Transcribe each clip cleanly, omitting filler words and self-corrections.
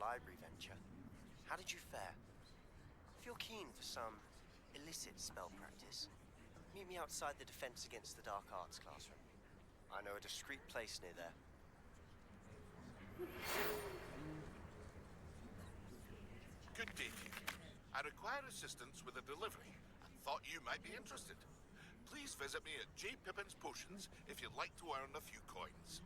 library venture. How did you fare? If you're keen for some illicit spell practice, meet me outside the Defense Against the Dark Arts classroom. I know a discreet place near there. Good day to you. I require assistance with a delivery and thought you might be interested. Please visit me at J. Pippin's Potions if you'd like to earn a few coins.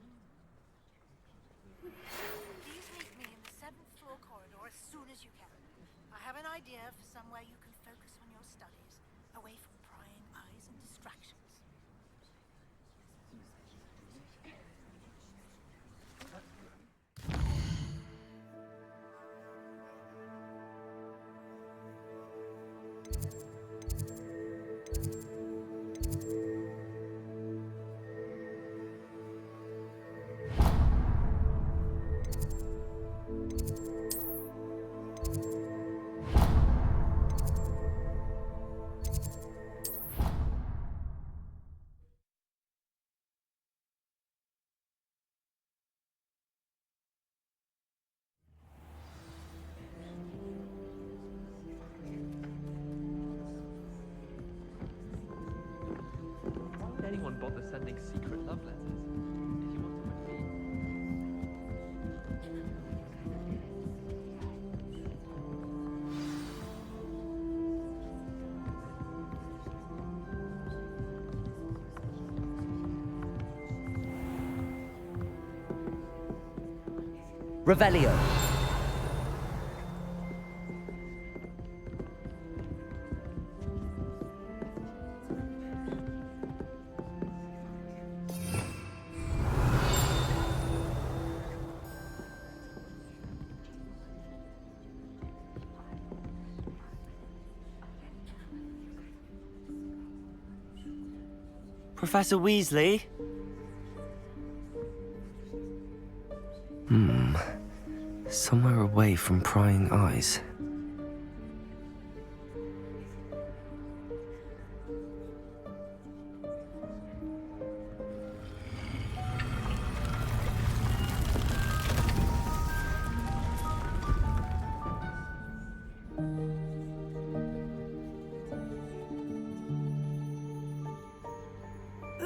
Please meet me in the 7th floor corridor as soon as you can. I have an idea for somewhere you can focus on your studies, away from prying eyes and distractions. Anyone bother sending secret love letters? If you want to win me. Revelio. Professor Weasley? Somewhere away from prying eyes.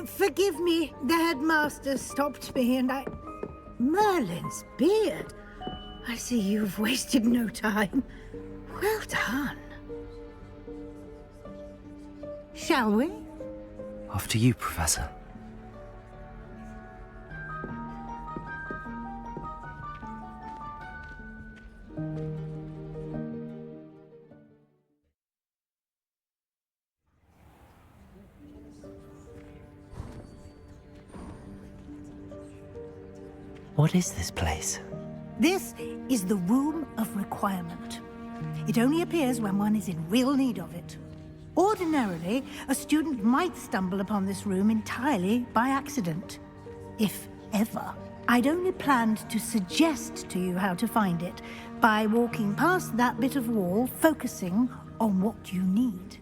Forgive me, the headmaster stopped me and I... Merlin's beard. I see you've wasted no time. Well done. Shall we? After you, Professor. What is this place? This is the Room of Requirement. It only appears when one is in real need of it. Ordinarily, a student might stumble upon this room entirely by accident. If ever. I'd only planned to suggest to you how to find it by walking past that bit of wall, focusing on what you need.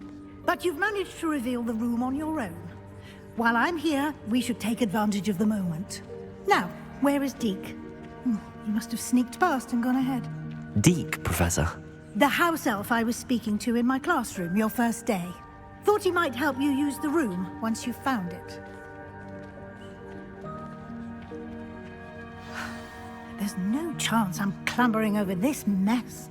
But you've managed to reveal the room on your own. While I'm here, we should take advantage of the moment. Now, where is Deke? You must have sneaked past and gone ahead. Deke, Professor. The house elf I was speaking to in my classroom your first day. Thought he might help you use the room once you found it. There's no chance I'm clambering over this mess.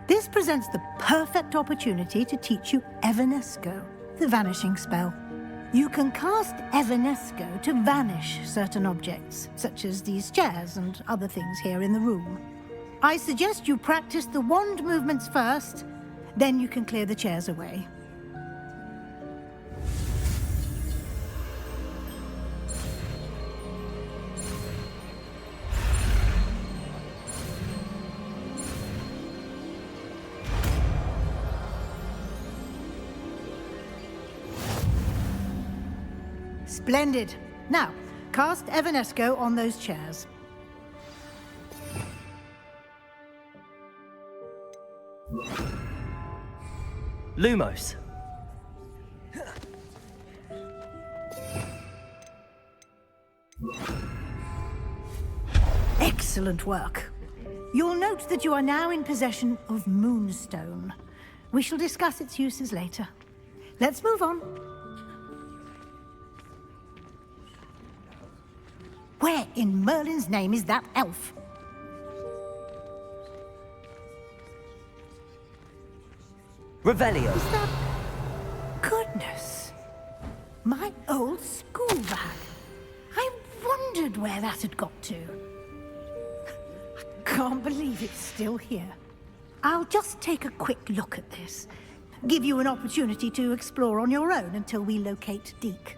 This presents the perfect opportunity to teach you Evanesco, the vanishing spell. You can cast Evanesco to vanish certain objects, such as these chairs and other things here in the room. I suggest you practice the wand movements first, then you can clear the chairs away. Splendid. Now, cast Evanesco on those chairs. Lumos. Excellent work. You'll note that you are now in possession of Moonstone. We shall discuss its uses later. Let's move on. Where in Merlin's name is that elf? Revelio. Is that... Goodness. My old school bag. I wondered where that had got to. I can't believe it's still here. I'll just take a quick look at this. Give you an opportunity to explore on your own until we locate Deke.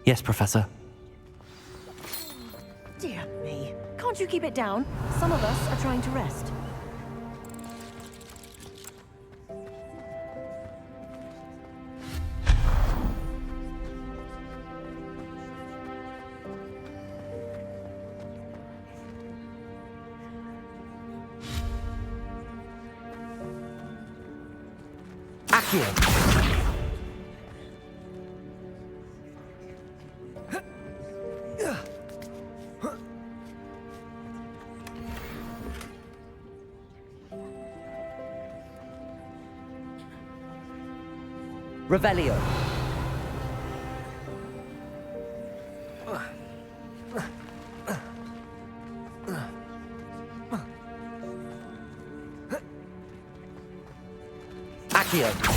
Yes, Professor. Dear me. Can't you keep it down? Some of us are trying to rest. Accio. Revelio. Accio.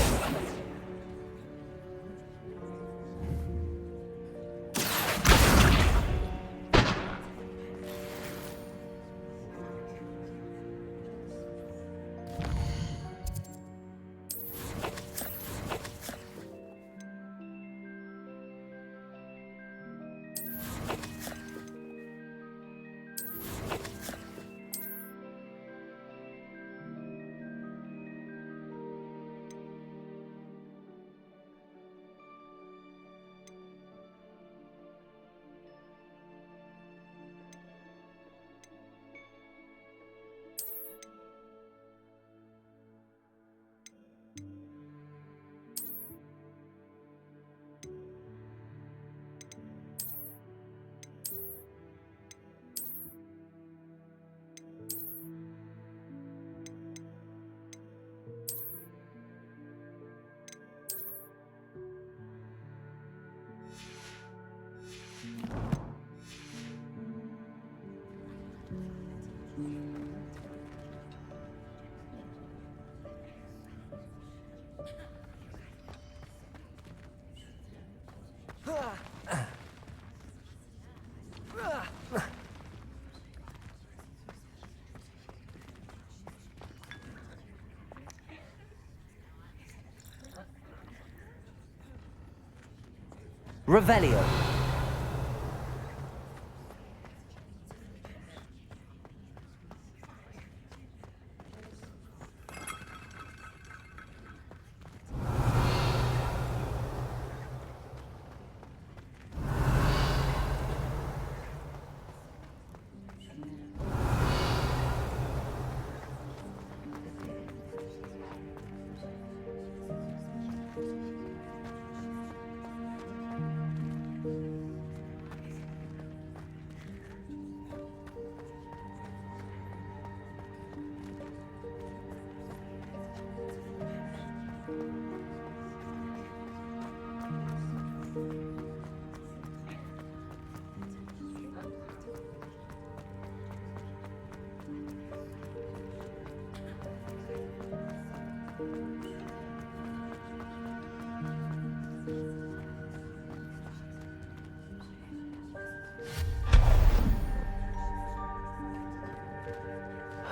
Revelio.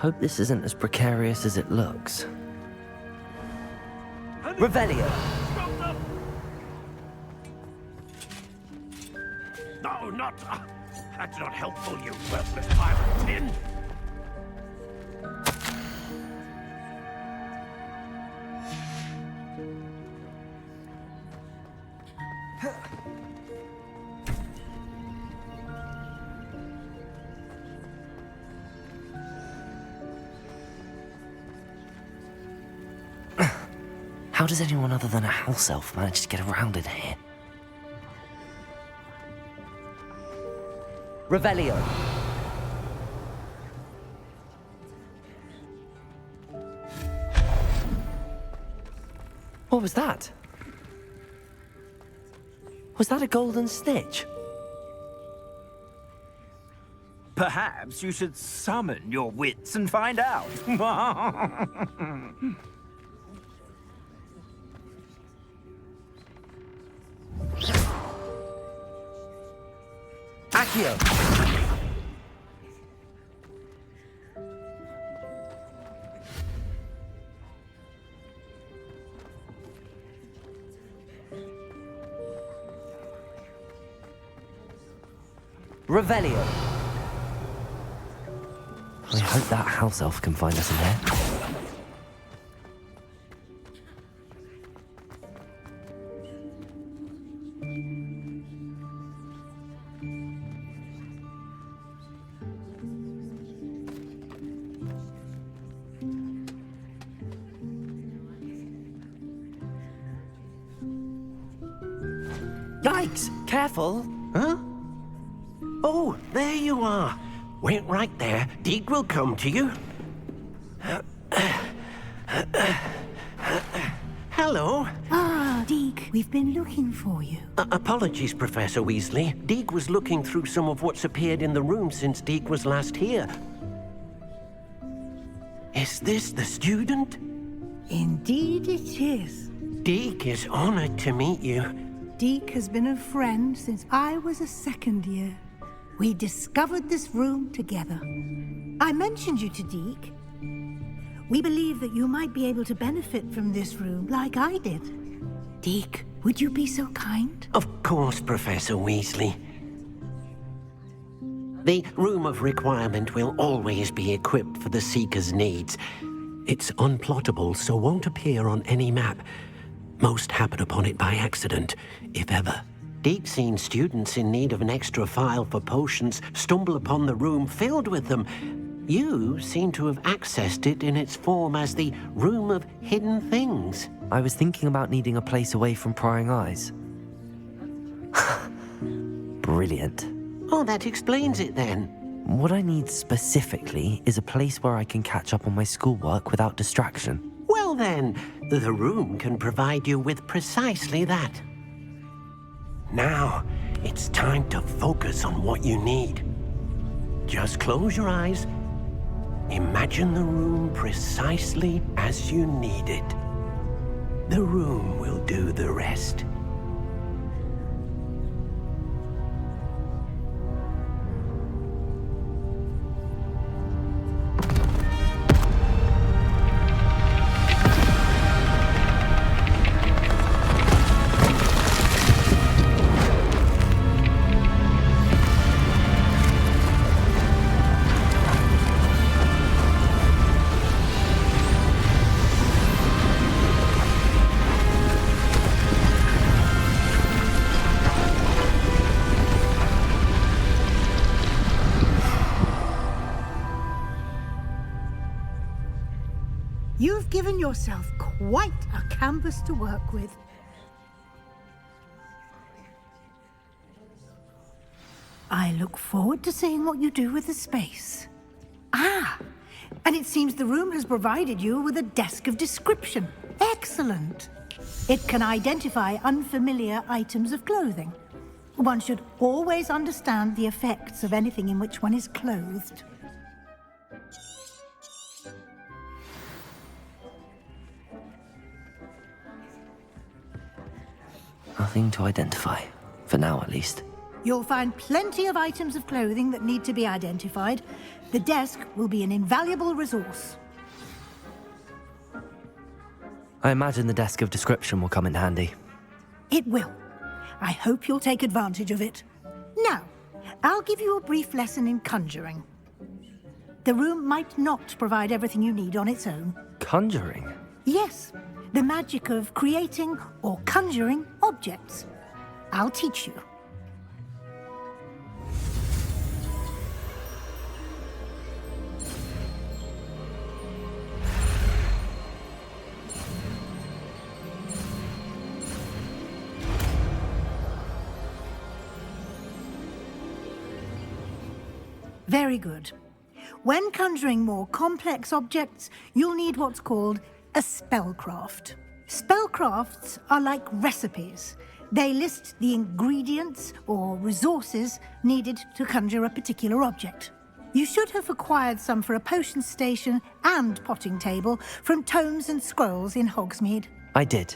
Hope this isn't as precarious as it looks. Revelio. No, not... that's not helpful, you worthless pile of tin! How does anyone other than a house elf manage to get around in here? Revelio. was that? Was that a golden snitch? Perhaps you should summon your wits and find out. Accio! Revelio. I hope that house elf can find us in there. Yikes! Careful! Huh? Oh, there you are. Wait right there. Deke will come to you. Hello. Ah, Deke, we've been looking for you. Apologies, Professor Weasley. Deke was looking through some of what's appeared in the room since Deke was last here. Is this the student? Indeed it is. Deke is honored to meet you. Deke has been a friend since I was a second year. We discovered this room together. I mentioned you to Deke. We believe that you might be able to benefit from this room like I did. Deke, would you be so kind? Of course, Professor Weasley. The Room of Requirement will always be equipped for the Seeker's needs. It's unplottable, so won't appear on any map. Most happen upon it by accident, if ever. Deke's seen students in need of an extra file for potions stumble upon the room filled with them. You seem to have accessed it in its form as the Room of Hidden Things. I was thinking about needing a place away from prying eyes. Brilliant. Oh, that explains it then. What I need specifically is a place where I can catch up on my schoolwork without distraction. Well then, the room can provide you with precisely that. Now, it's time to focus on what you need. Just close your eyes. Imagine the room precisely as you need it. The room will do the rest. You've given yourself quite a canvas to work with. I look forward to seeing what you do with the space. Ah, and it seems the room has provided you with a desk of description. Excellent. It can identify unfamiliar items of clothing. One should always understand the effects of anything in which one is clothed. Nothing to identify. For now, at least. You'll find plenty of items of clothing that need to be identified. The desk will be an invaluable resource. I imagine the desk of description will come in handy. It will. I hope you'll take advantage of it. Now, I'll give you a brief lesson in conjuring. The room might not provide everything you need on its own. Conjuring? Yes, the magic of creating or conjuring objects. I'll teach you. Very good. When conjuring more complex objects, you'll need what's called a spellcraft. Spellcrafts are like recipes. They list the ingredients or resources needed to conjure a particular object. You should have acquired some for a potion station and potting table from tomes and scrolls in Hogsmeade. I did.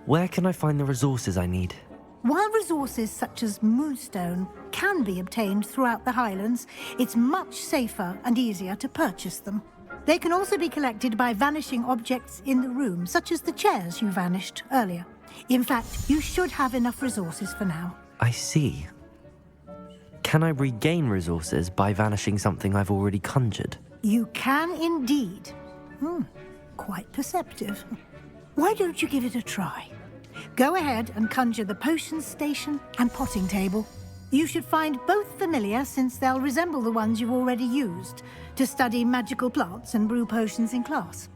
Where can I find the resources I need? While resources such as moonstone can be obtained throughout the Highlands, it's much safer and easier to purchase them. They can also be collected by vanishing objects in the room, such as the chairs you vanished earlier. In fact, you should have enough resources for now. I see. Can I regain resources by vanishing something I've already conjured? You can indeed. Quite perceptive. Why don't you give it a try? Go ahead and conjure the potion station and potting table. You should find both familiar, since they'll resemble the ones you've already used to study magical plants and brew potions in class.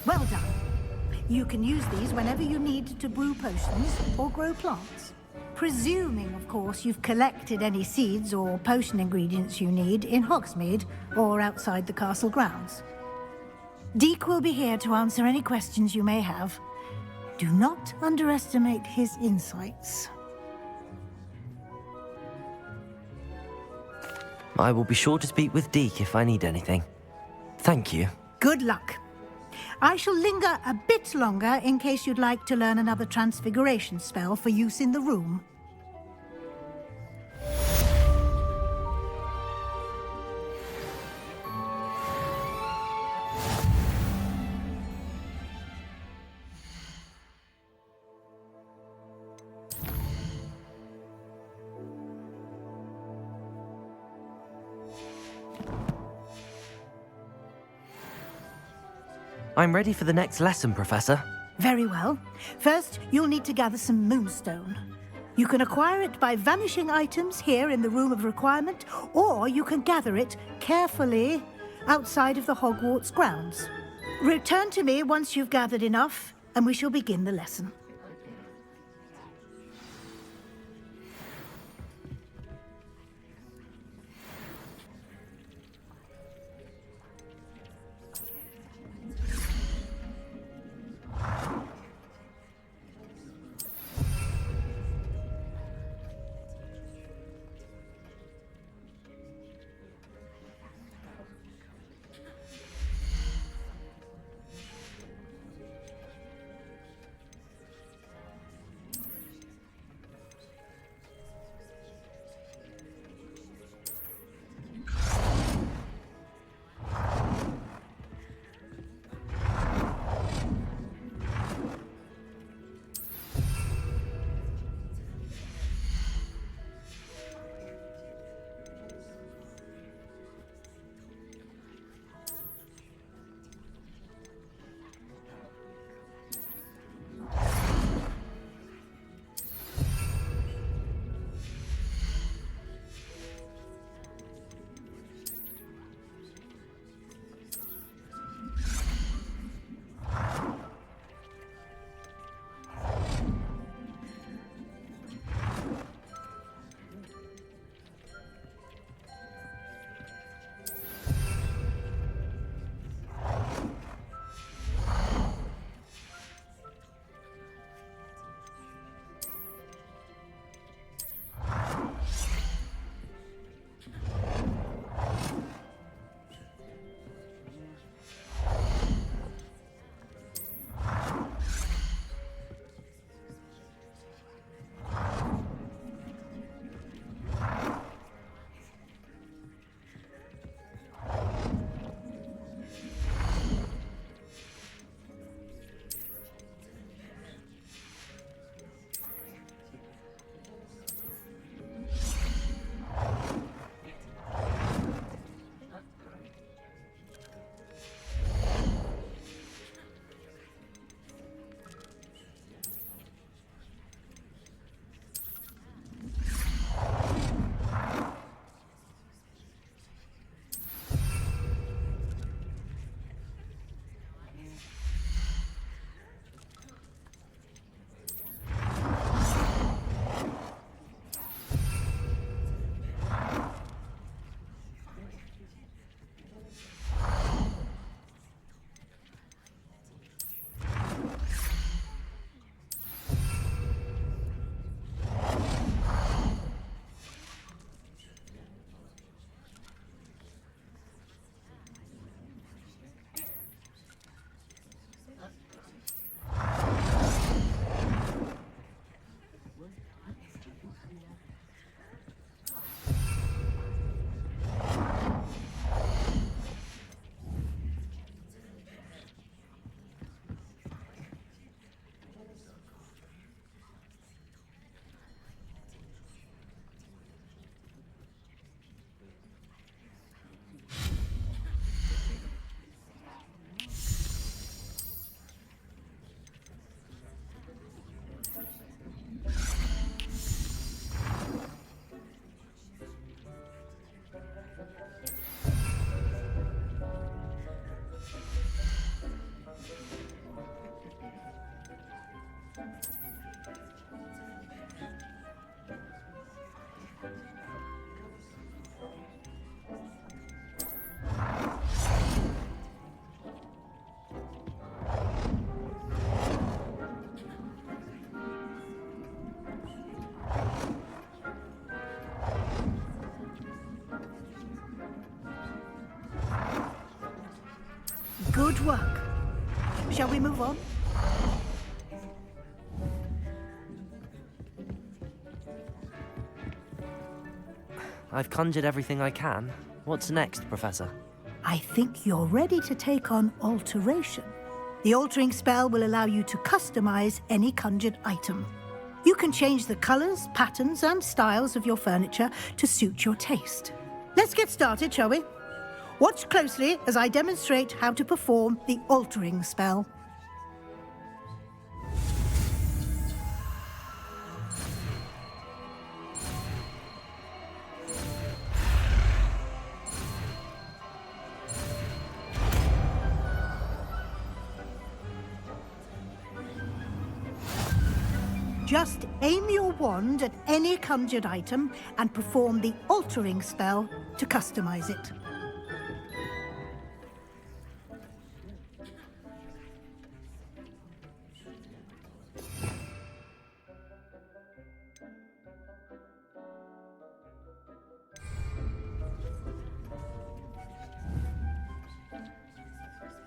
Well done. You can use these whenever you need to brew potions or grow plants. Presuming, of course, you've collected any seeds or potion ingredients you need in Hogsmeade or outside the castle grounds. Deek will be here to answer any questions you may have. Do not underestimate his insights. I will be sure to speak with Deek if I need anything. Thank you. Good luck. I shall linger a bit longer in case you'd like to learn another transfiguration spell for use in the room. I'm ready for the next lesson, Professor. Very well. First, you'll need to gather some moonstone. You can acquire it by vanishing items here in the Room of Requirement, or you can gather it carefully outside of the Hogwarts grounds. Return to me once you've gathered enough, and we shall begin the lesson. Good work. Shall we move on? I've conjured everything I can. What's next, Professor? I think you're ready to take on alteration. The altering spell will allow you to customize any conjured item. You can change the colors, patterns, and styles of your furniture to suit your taste. Let's get started, shall we? Watch closely as I demonstrate how to perform the altering spell. Just aim your wand at any conjured item and perform the altering spell to customize it.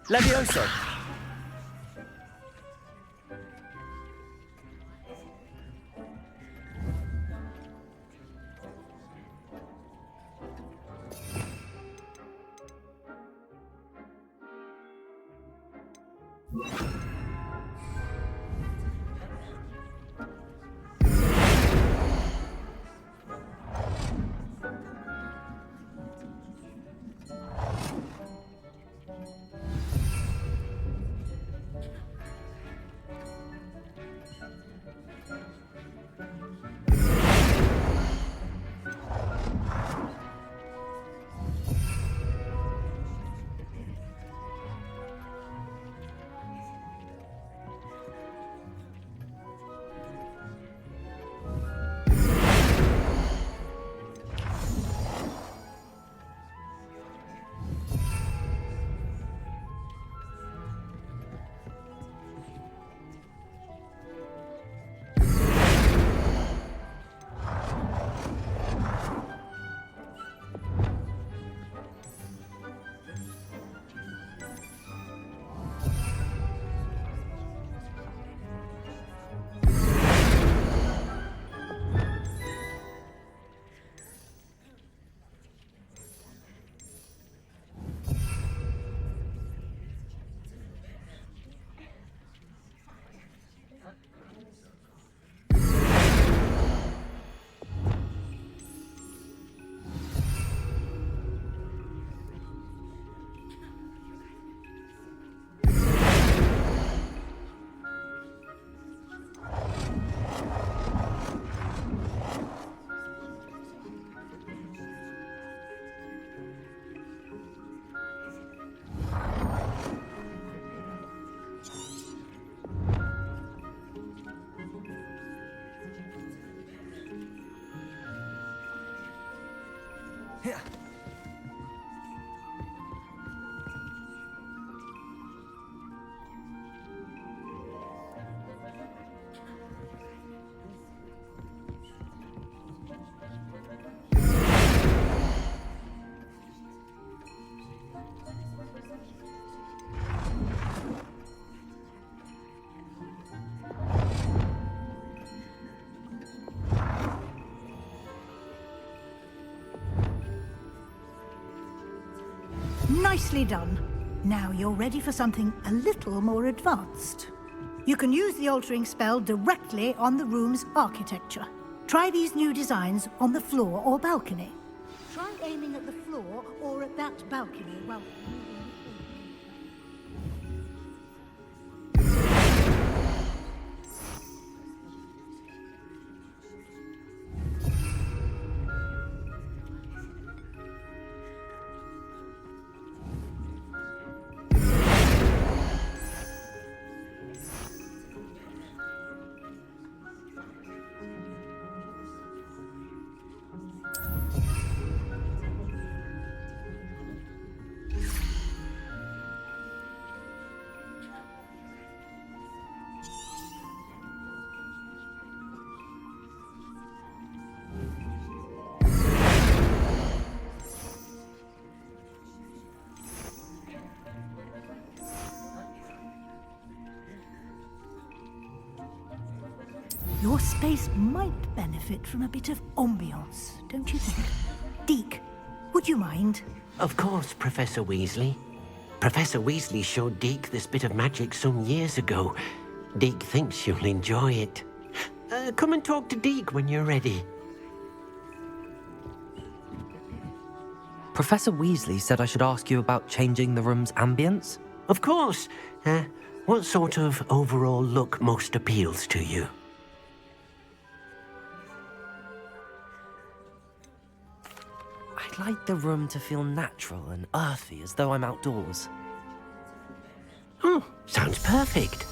Levioso! Nicely done. Now you're ready for something a little more advanced. You can use the altering spell directly on the room's architecture. Try these new designs on the floor or balcony. Try aiming at the floor or at that balcony while moving the Your space might benefit from a bit of ambiance, don't you think? Deke, would you mind? Of course, Professor Weasley. Professor Weasley showed Deke this bit of magic some years ago. Deke thinks you'll enjoy it. Come and talk to Deke when you're ready. Professor Weasley said I should ask you about changing the room's ambience. Of course. What sort of overall look most appeals to you? I'd like the room to feel natural and earthy, as though I'm outdoors. Oh, sounds perfect.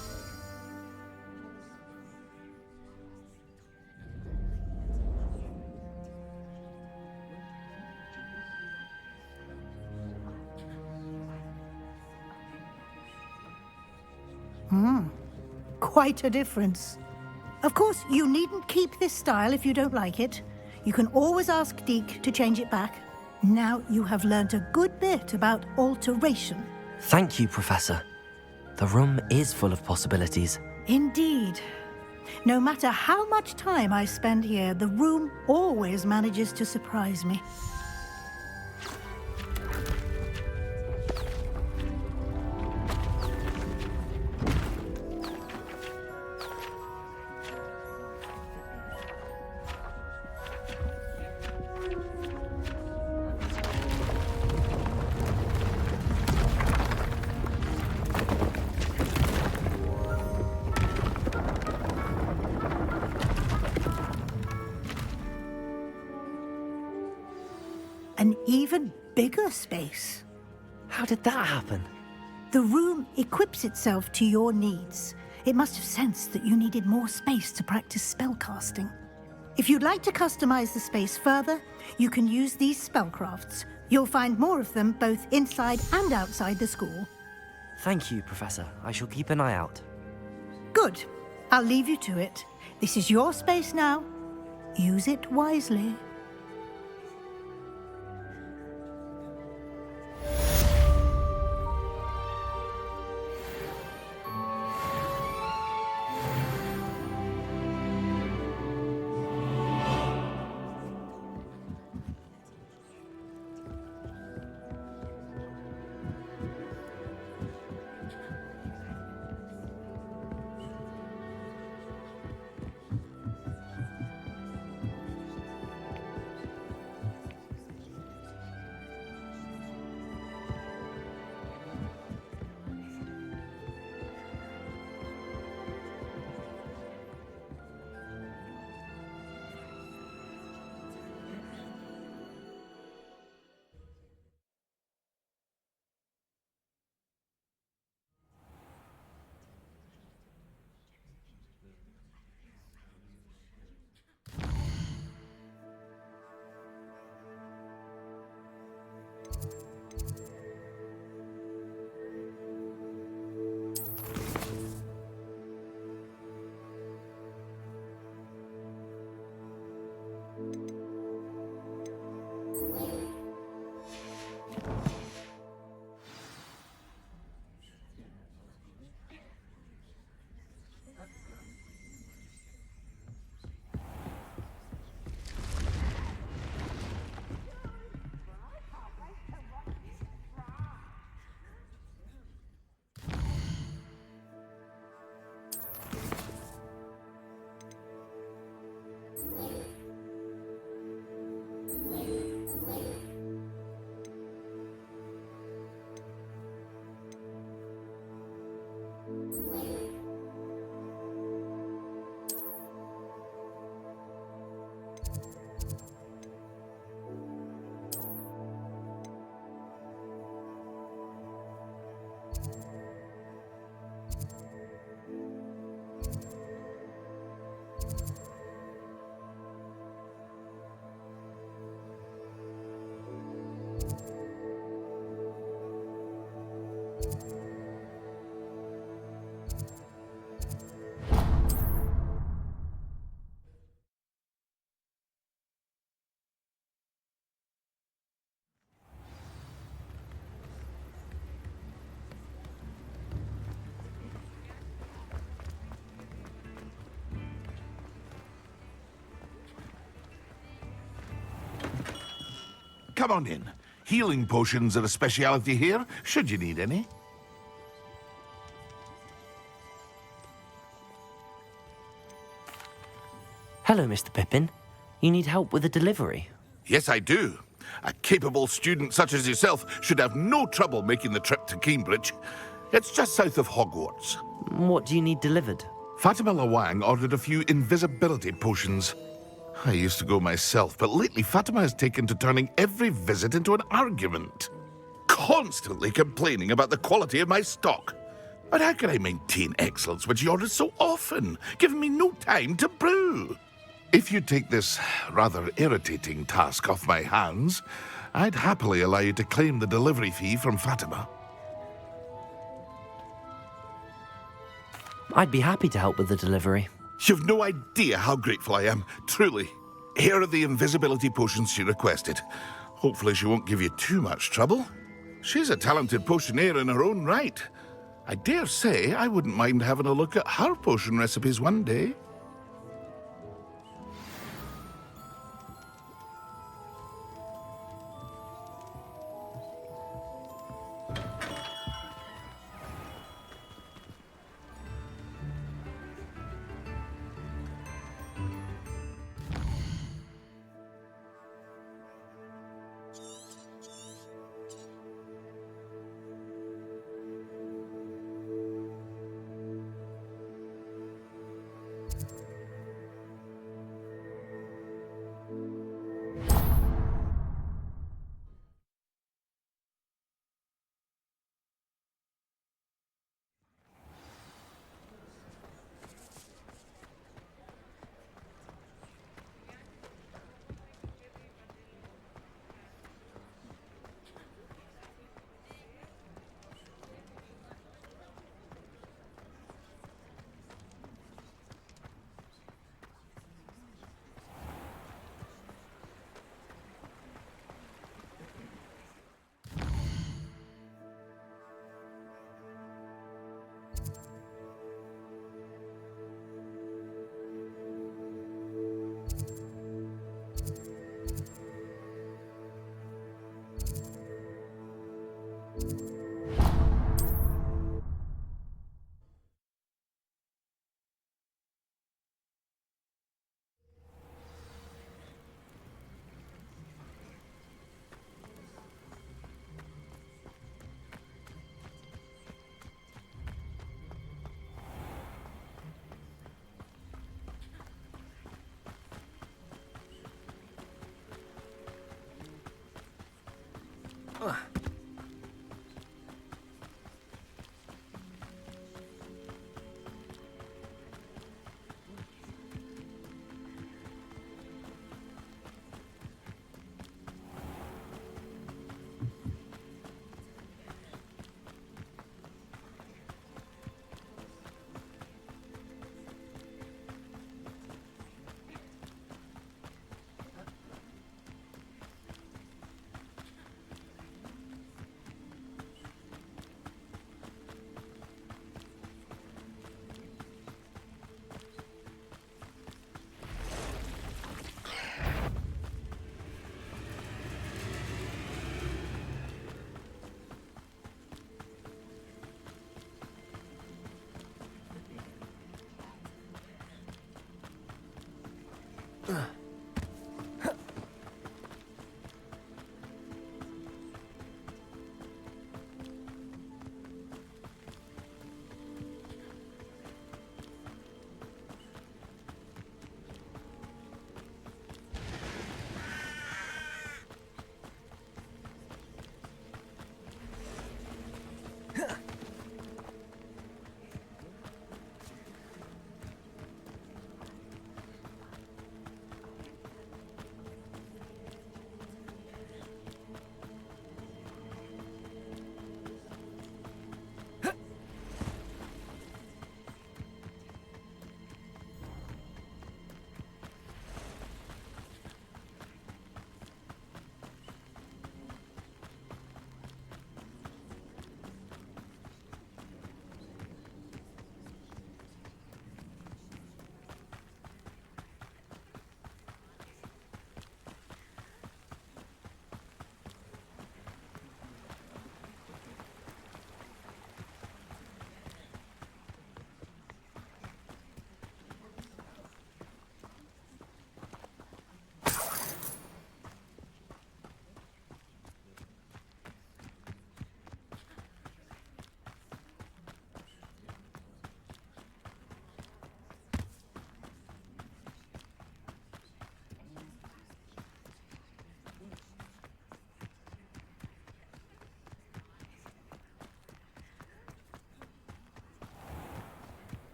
Quite a difference. Of course, you needn't keep this style if you don't like it. You can always ask Deke to change it back. Now you have learnt a good bit about alteration. Thank you, Professor. The room is full of possibilities. Indeed. No matter how much time I spend here, the room always manages to surprise me. An even bigger space. How did that happen? The room equips itself to your needs. It must have sensed that you needed more space to practice spellcasting. If you'd like to customize the space further, you can use these spellcrafts. You'll find more of them both inside and outside the school. Thank you, Professor. I shall keep an eye out. Good. I'll leave you to it. This is your space now. Use it wisely. Come on in. Healing potions are a speciality here, should you need any. Hello, Mr. Pippin. You need help with a delivery? Yes, I do. A capable student such as yourself should have no trouble making the trip to Cambridge. It's just south of Hogwarts. What do you need delivered? Fatima Lawang ordered a few invisibility potions. I used to go myself, but lately Fatima has taken to turning every visit into an argument. Constantly complaining about the quality of my stock. But how can I maintain excellence when she orders so often, giving me no time to brew? If you take this rather irritating task off my hands, I'd happily allow you to claim the delivery fee from Fatima. I'd be happy to help with the delivery. You've no idea how grateful I am, truly. Here are the invisibility potions she requested. Hopefully she won't give you too much trouble. She's a talented potioneer in her own right. I dare say I wouldn't mind having a look at her potion recipes one day.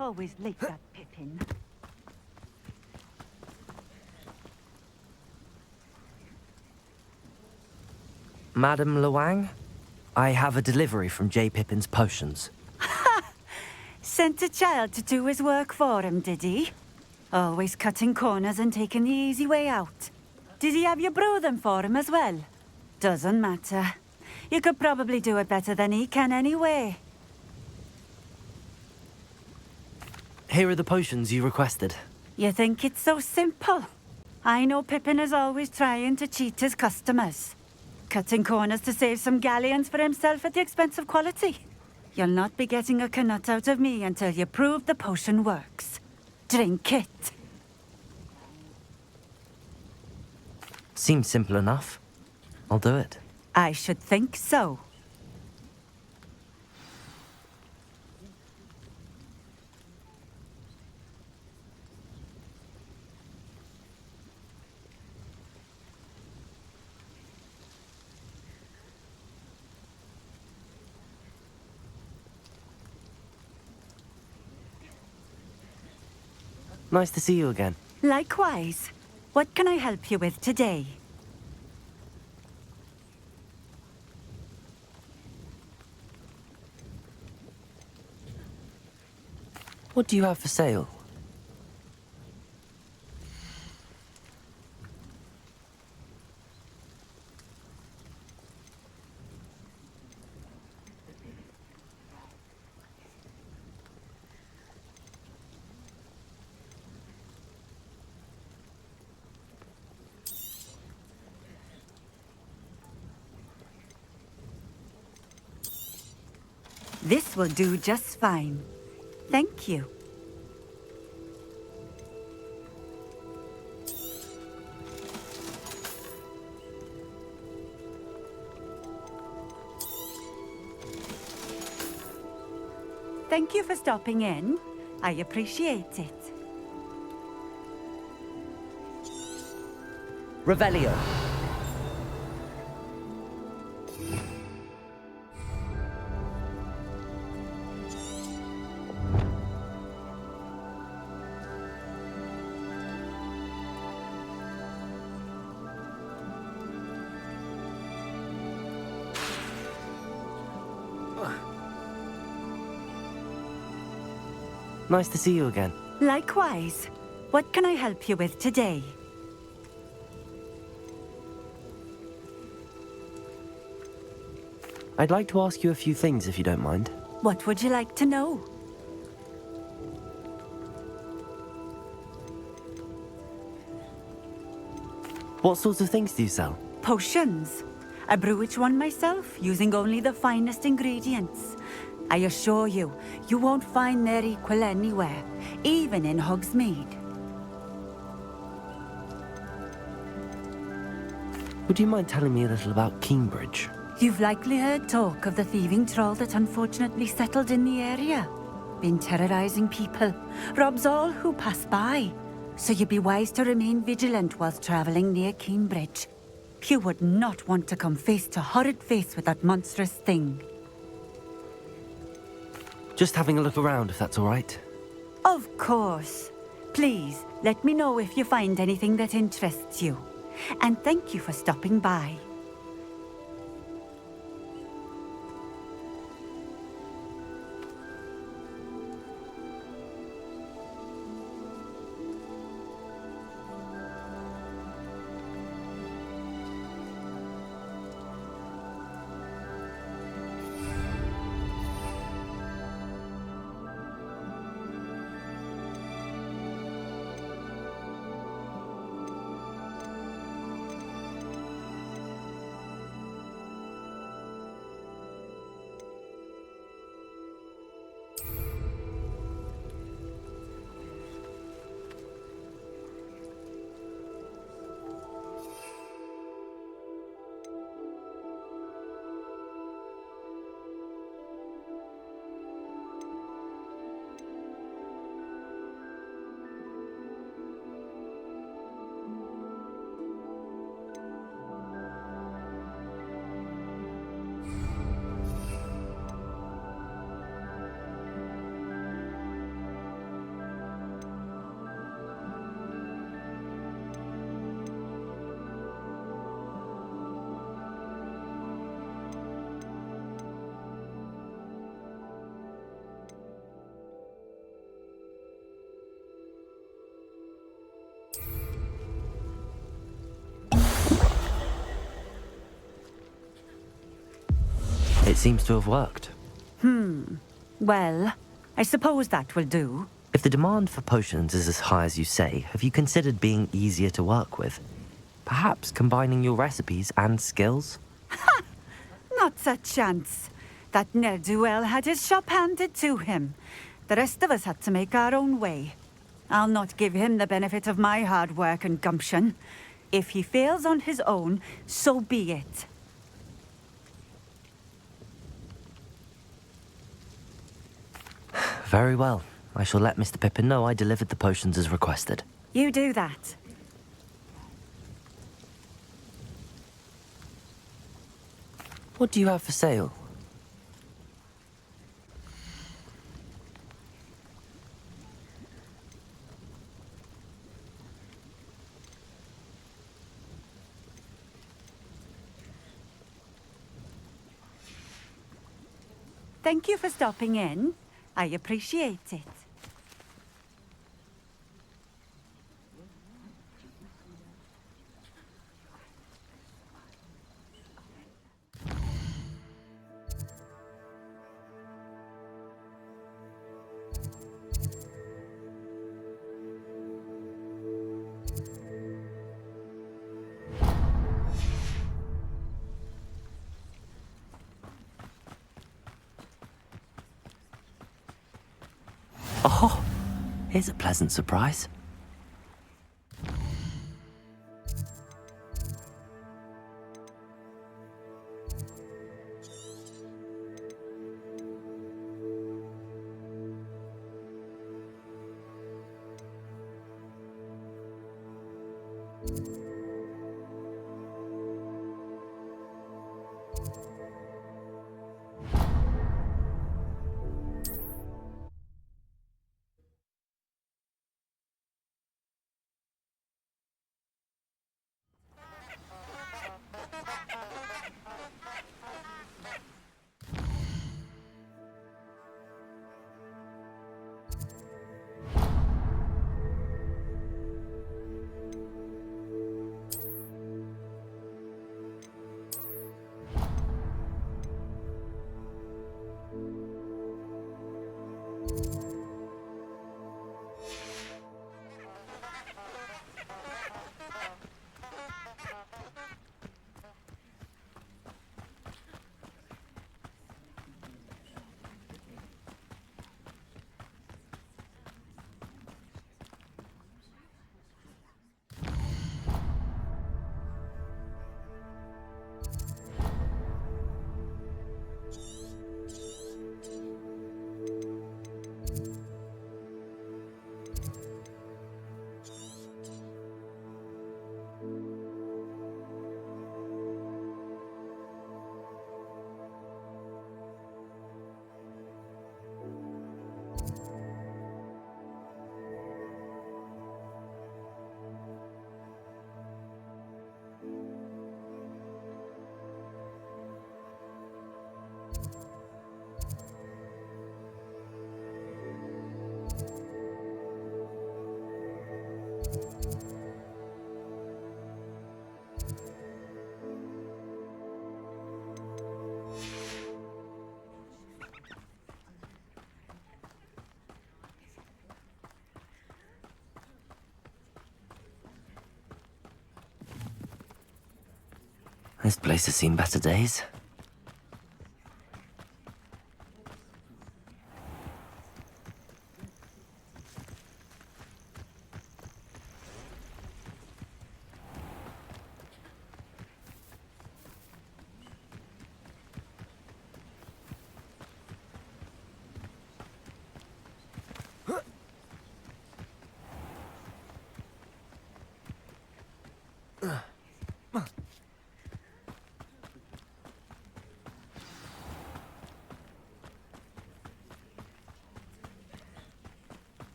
Always like that Pippin. Madam Luang, I have a delivery from J. Pippin's potions. Sent a child to do his work for him, did he? Always cutting corners and taking the easy way out. Did he have you brew them for him as well? Doesn't matter. You could probably do it better than he can anyway. Here are the potions you requested. You think it's so simple? I know Pippin is always trying to cheat his customers. Cutting corners to save some galleons for himself at the expense of quality. You'll not be getting a canut out of me until you prove the potion works. Drink it. Seems simple enough. I'll do it. I should think so. Nice to see you again. Likewise. What can I help you with today? What do you have for sale? This will do just fine. Thank you. Thank you for stopping in. I appreciate it. Revelio. Nice to see you again. Likewise. What can I help you with today? I'd like to ask you a few things if you don't mind. What would you like to know? What sorts of things do you sell? Potions. I brew each one myself, using only the finest ingredients. I assure you, you won't find their equal anywhere, even in Hogsmeade. Would you mind telling me a little about Cambridge? You've likely heard talk of the thieving troll that unfortunately settled in the area. Been terrorizing people, robs all who pass by. So you'd be wise to remain vigilant whilst traveling near Cambridge. You would not want to come face to horrid face with that monstrous thing. Just having a look around, if that's all right. Of course. Please, let me know if you find anything that interests you. And thank you for stopping by. It seems to have worked. Well, I suppose that will do. If the demand for potions is as high as you say, have you considered being easier to work with? Perhaps combining your recipes and skills? Not a chance. That ne'er-do-well had his shop handed to him. The rest of us had to make our own way. I'll not give him the benefit of my hard work and gumption. If he fails on his own, so be it. Very well. I shall let Mr. Pippin know I delivered the potions as requested. You do that. What do you have for sale? Thank you for stopping in. I appreciate it. Oh, here's a pleasant surprise. This place has seen better days.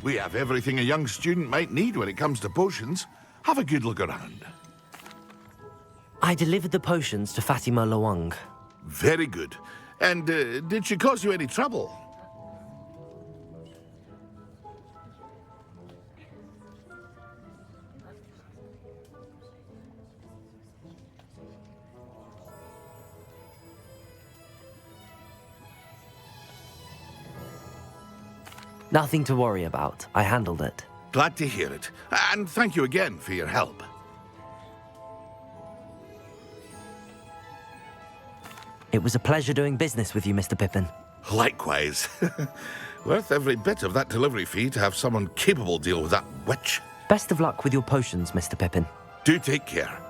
We have everything a young student might need when it comes to potions. Have a good look around. I delivered the potions to Fatima Lawang. Very good. And did she cause you any trouble? Nothing to worry about. I handled it. Glad to hear it. And thank you again for your help. It was a pleasure doing business with you, Mr. Pippin. Likewise. Worth every bit of that delivery fee to have someone capable deal with that witch. Best of luck with your potions, Mr. Pippin. Do take care.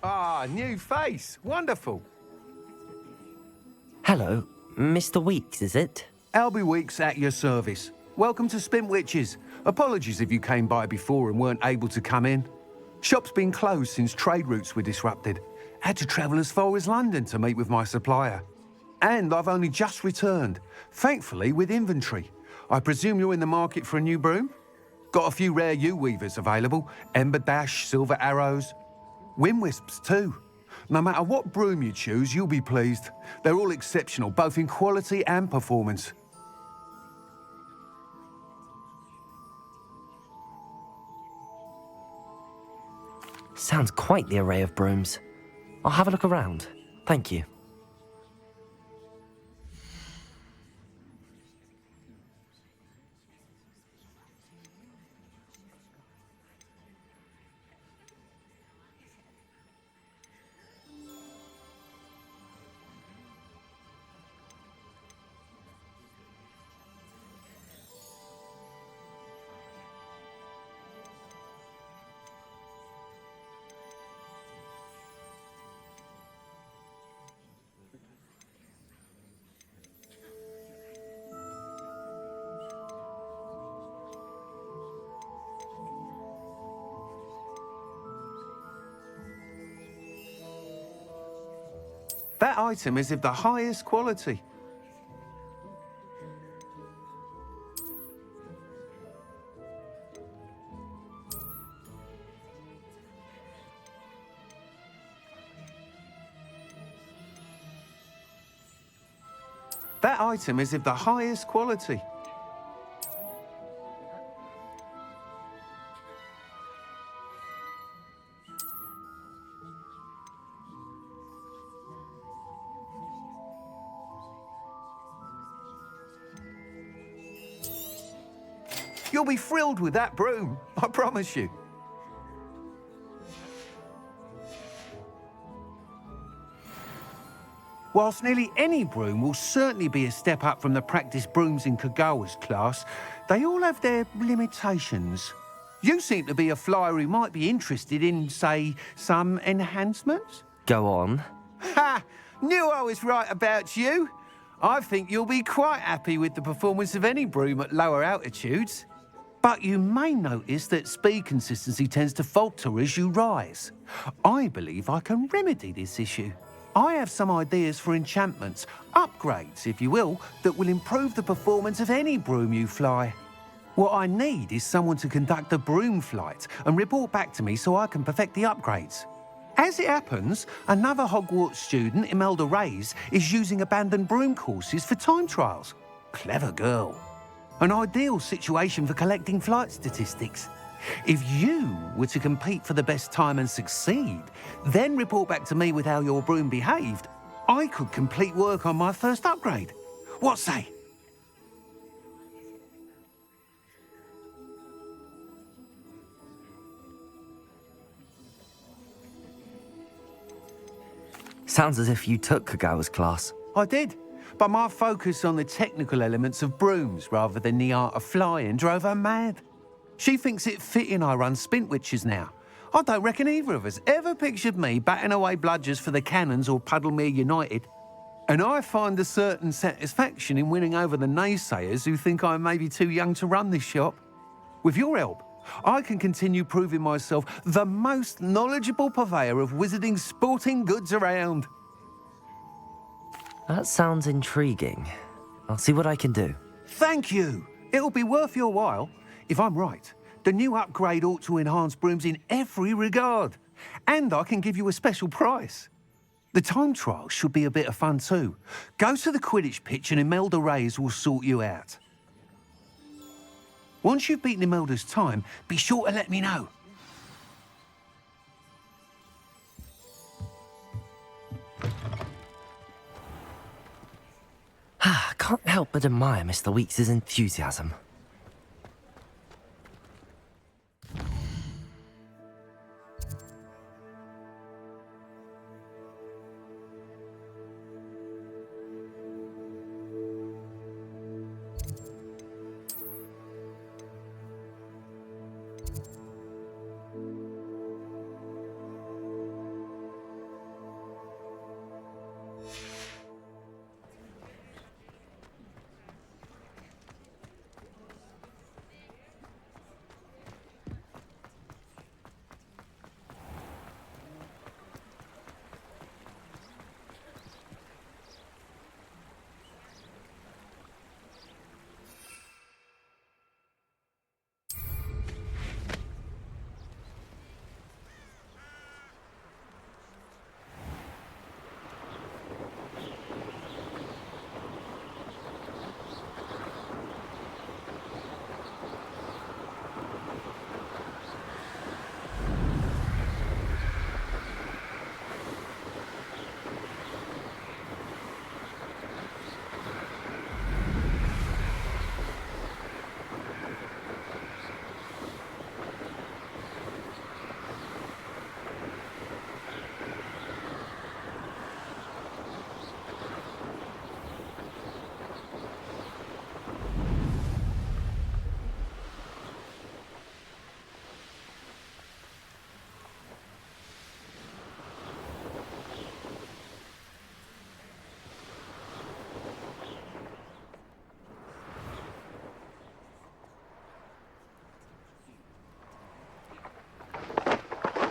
Ah, new face. Wonderful. Hello, Mr. Weeks, is it? Albie Weeks at your service. Welcome to Spintwitches. Apologies if you came by before and weren't able to come in. Shop's been closed since trade routes were disrupted. Had to travel as far as London to meet with my supplier. And I've only just returned, thankfully with inventory. I presume you're in the market for a new broom? Got a few rare yew-weavers available. Ember Dash, Silver Arrows. Wind-wisps too. No matter what broom you choose, you'll be pleased. They're all exceptional, both in quality and performance. Sounds quite the array of brooms. I'll have a look around. Thank you. That item is of the highest quality. That item is of the highest quality. You'll be thrilled with that broom, I promise you. Whilst nearly any broom will certainly be a step up from the practice brooms in Kagawa's class, they all have their limitations. You seem to be a flyer who might be interested in, say, some enhancements? Go on. Ha! Knew I was right about you. I think you'll be quite happy with the performance of any broom at lower altitudes. But you may notice that speed consistency tends to falter as you rise. I believe I can remedy this issue. I have some ideas for enchantments, upgrades, if you will, that will improve the performance of any broom you fly. What I need is someone to conduct a broom flight and report back to me so I can perfect the upgrades. As it happens, another Hogwarts student, Imelda Reyes, is using abandoned broom courses for time trials. Clever girl. An ideal situation for collecting flight statistics. If you were to compete for the best time and succeed, then report back to me with how your broom behaved, I could complete work on my first upgrade. What say? Sounds as if you took Kagawa's class. I did, but my focus on the technical elements of brooms rather than the art of flying drove her mad. She thinks it fitting I run Spintwitches now. I don't reckon either of us ever pictured me batting away bludgers for the Cannons or Puddlemere United. And I find a certain satisfaction in winning over the naysayers who think I may be too young to run this shop. With your help, I can continue proving myself the most knowledgeable purveyor of wizarding sporting goods around. That sounds intriguing. I'll see what I can do. Thank you. It'll be worth your while. If I'm right, the new upgrade ought to enhance brooms in every regard. And I can give you a special price. The time trial should be a bit of fun too. Go to the Quidditch pitch and Imelda Reyes will sort you out. Once you've beaten Imelda's time, be sure to let me know. I can't help but admire Mr. Weeks' enthusiasm.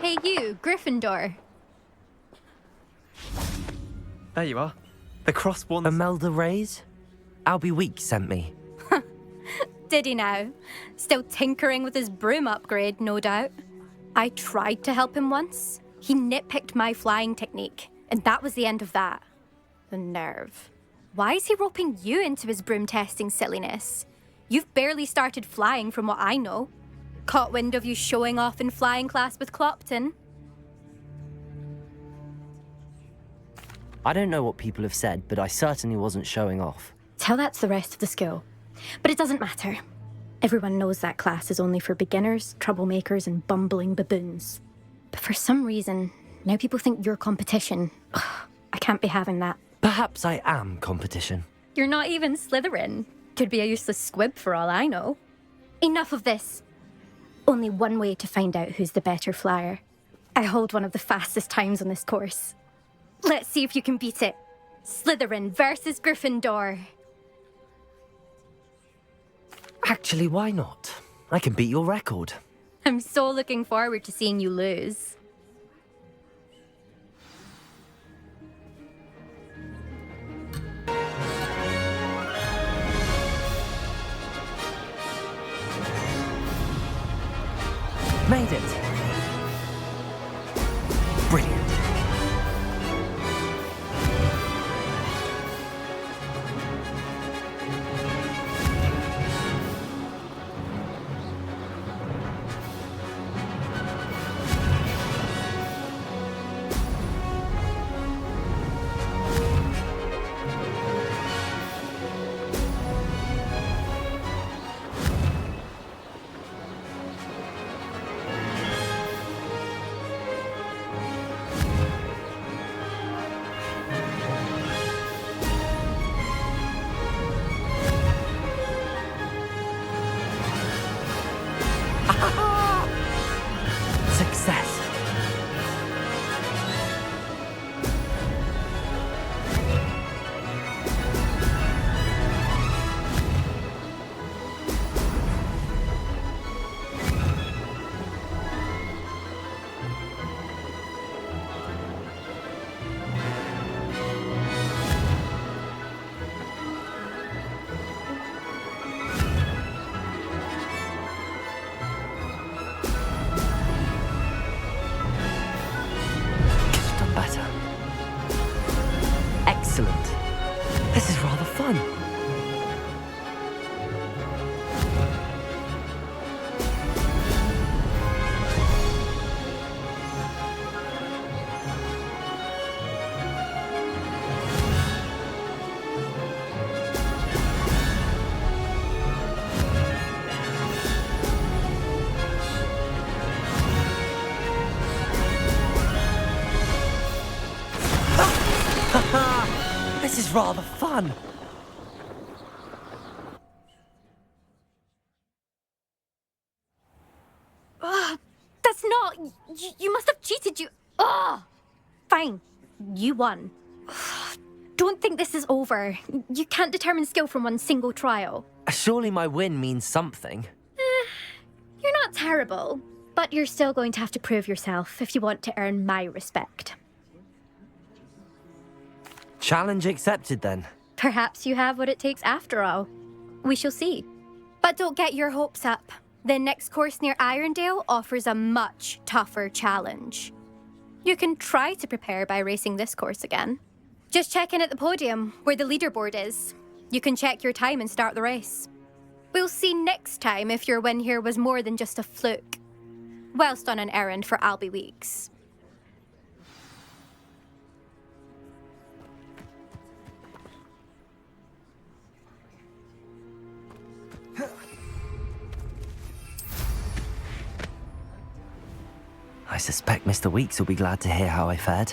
Hey you, Gryffindor. There you are. The cross ones. Imelda Reyes? Albie Weeks sent me. Did he now? Still tinkering with his broom upgrade, no doubt. I tried to help him once. He nitpicked my flying technique, and that was the end of that. The nerve. Why is he roping you into his broom testing silliness? You've barely started flying from what I know. Caught wind of you showing off in flying class with Clopton? I don't know what people have said, but I certainly wasn't showing off. Tell that to the rest of the school. But it doesn't matter. Everyone knows that class is only for beginners, troublemakers, and bumbling baboons. But for some reason, now people think you're competition. Ugh, I can't be having that. Perhaps I am competition. You're not even Slytherin. Could be a useless squib for all I know. Enough of this. Only one way to find out who's the better flyer. I hold one of the fastest times on this course. Let's see if you can beat it. Slytherin versus Gryffindor. Actually, why not? I can beat your record. I'm so looking forward to seeing you lose. Made it. Brilliant. Success. Could have done better. Excellent. This is rather fun. This is rather fun. That's not... You must have cheated, you... Ugh! Fine. You won. Don't think this is over. You can't determine skill from one single trial. Surely my win means something. You're not terrible, but you're still going to have to prove yourself if you want to earn my respect. Challenge accepted then. Perhaps you have what it takes after all. We shall see. But don't get your hopes up. The next course near Irondale offers a much tougher challenge. You can try to prepare by racing this course again. Just check in at the podium, where the leaderboard is. You can check your time and start the race. We'll see next time if your win here was more than just a fluke. Whilst on an errand for Albie Weeks. I suspect Mr. Weeks will be glad to hear how I fared.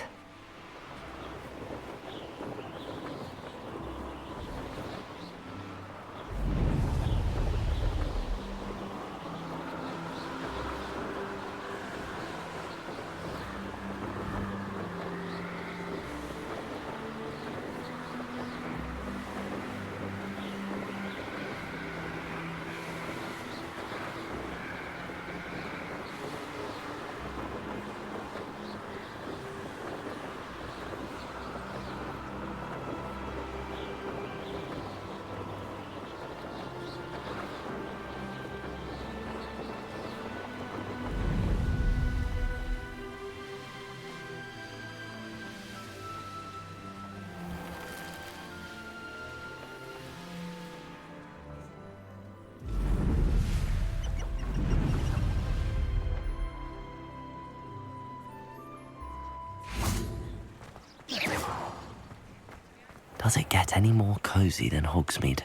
Does it get any more cozy than Hogsmeade?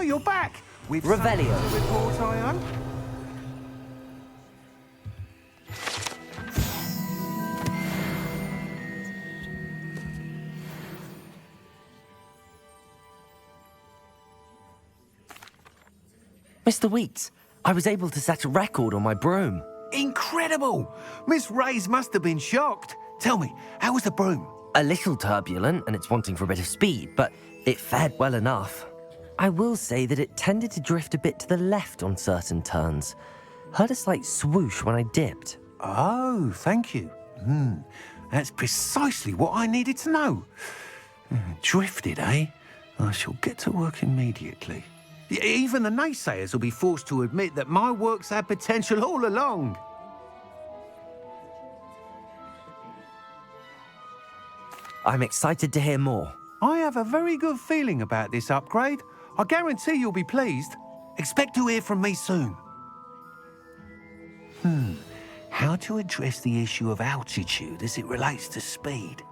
Oh, you're back! With Revelio. something to report, I hope? Mr. Weeks, I was able to set a record on my broom. Incredible! Miss Reyes must have been shocked. Tell me, how was the broom? A little turbulent and it's wanting for a bit of speed, but it fared well enough. I will say that it tended to drift a bit to the left on certain turns. Heard a slight swoosh when I dipped. Oh, thank you. That's precisely what I needed to know. Drifted, eh? I shall get to work immediately. Even the naysayers will be forced to admit that my work's had potential all along. I'm excited to hear more. I have a very good feeling about this upgrade. I guarantee you'll be pleased. Expect to hear from me soon. How to address the issue of altitude as it relates to speed?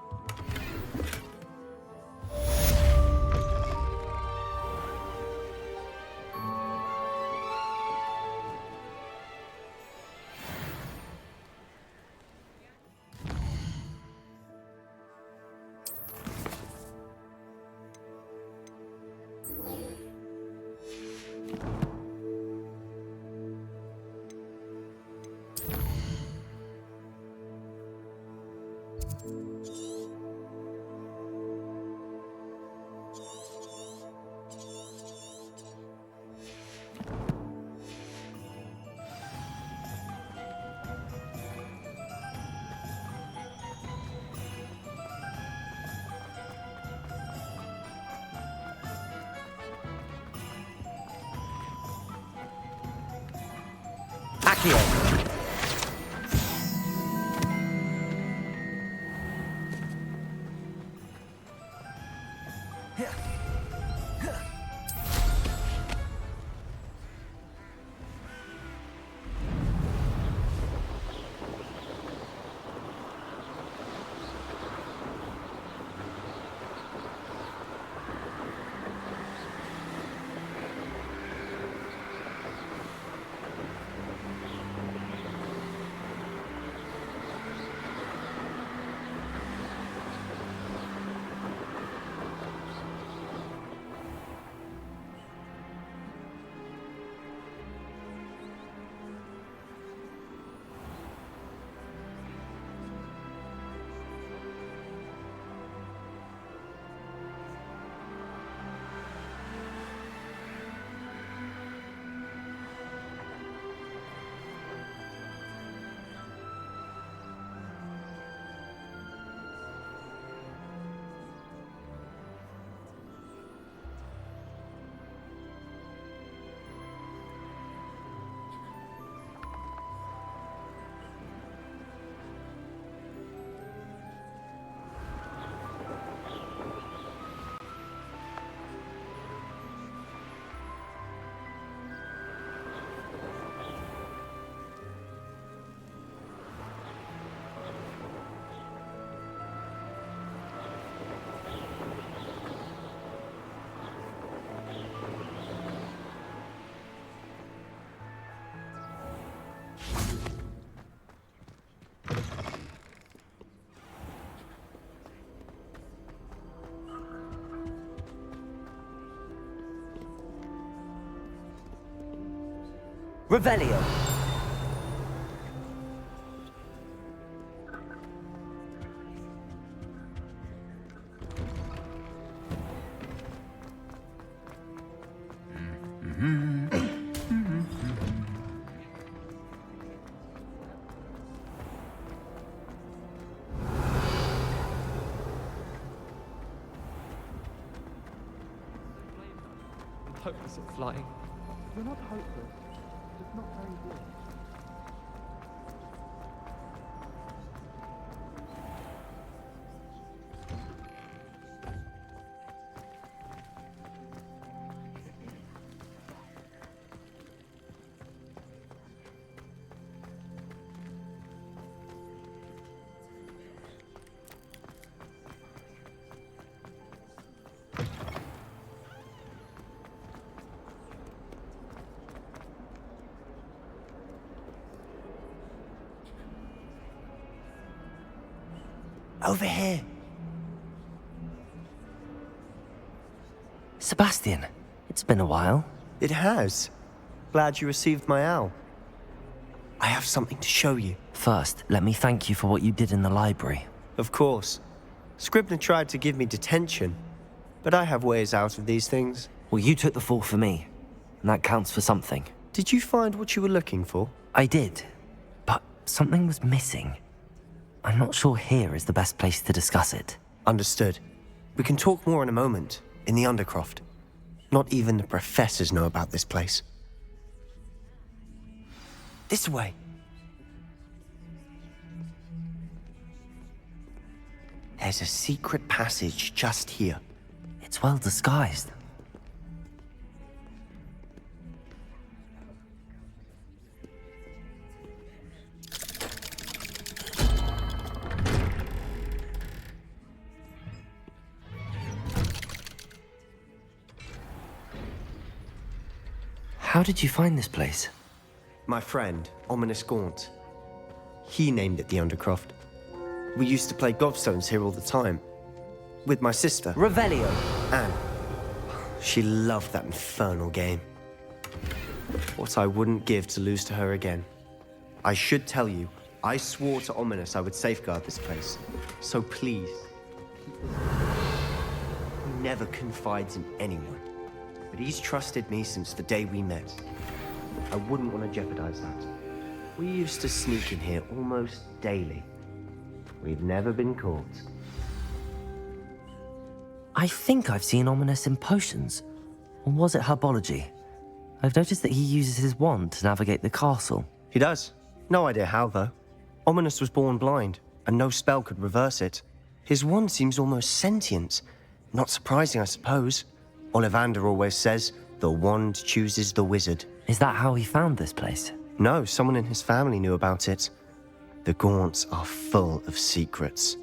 Accio. Revelio. Hopeless at flying. We're not hopeless. Just not very good. Over here. Sebastian, it's been a while. It has. Glad you received my owl. I have something to show you. First, let me thank you for what you did in the library. Of course. Scribner tried to give me detention, but I have ways out of these things. Well, you took the fall for me, and that counts for something. Did you find what you were looking for? I did, but something was missing. I'm not sure here is the best place to discuss it. Understood. We can talk more in a moment, in the Undercroft. Not even the professors know about this place. This way. There's a secret passage just here. It's well disguised. How did you find this place? My friend, Ominous Gaunt. He named it the Undercroft. We used to play gobstones here all the time. With my sister. Revelio. Anne. She loved that infernal game. What I wouldn't give to lose to her again. I should tell you, I swore to Ominous I would safeguard this place. So please. He never confides in anyone. But he's trusted me since the day we met. I wouldn't want to jeopardize that. We used to sneak in here almost daily. We've never been caught. I think I've seen Ominous in potions. Or was it herbology? I've noticed that he uses his wand to navigate the castle. He does. No idea how, though. Ominous was born blind, and no spell could reverse it. His wand seems almost sentient. Not surprising, I suppose. Ollivander always says, the wand chooses the wizard. Is that how he found this place? No, someone in his family knew about it. The Gaunts are full of secrets.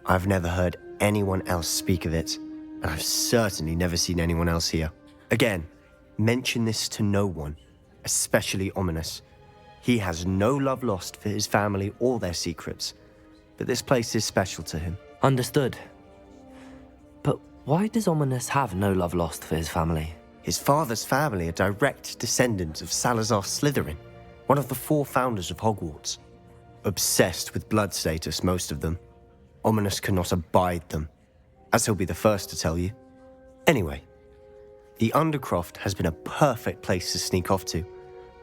I've never heard anyone else speak of it, and I've certainly never seen anyone else here. Again, mention this to no one, especially Ominous. He has no love lost for his family or their secrets, but this place is special to him. Understood. But why does Ominous have no love lost for his family? His father's family are direct descendants of Salazar Slytherin, one of the 4 founders of Hogwarts. Obsessed with blood status, most of them. Ominous cannot abide them, as he'll be the first to tell you. Anyway, the Undercroft has been a perfect place to sneak off to,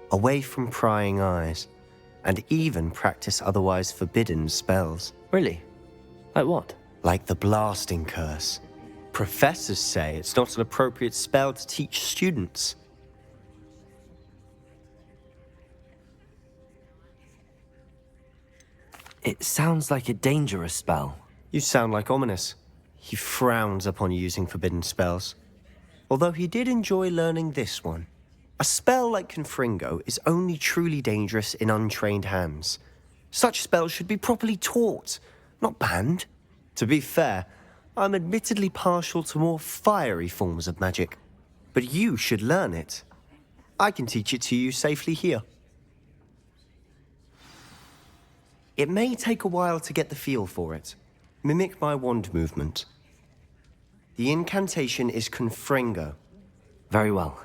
away from prying eyes, and even practice otherwise forbidden spells. Really? Like what? Like the Blasting Curse. Professors say it's not an appropriate spell to teach students. It sounds like a dangerous spell. You sound like Ominous. He frowns upon using forbidden spells. Although he did enjoy learning this one. A spell like Confringo is only truly dangerous in untrained hands. Such spells should be properly taught, not banned. To be fair, I'm admittedly partial to more fiery forms of magic. But you should learn it. I can teach it to you safely here. It may take a while to get the feel for it. Mimic my wand movement. The incantation is Confringo. Very well.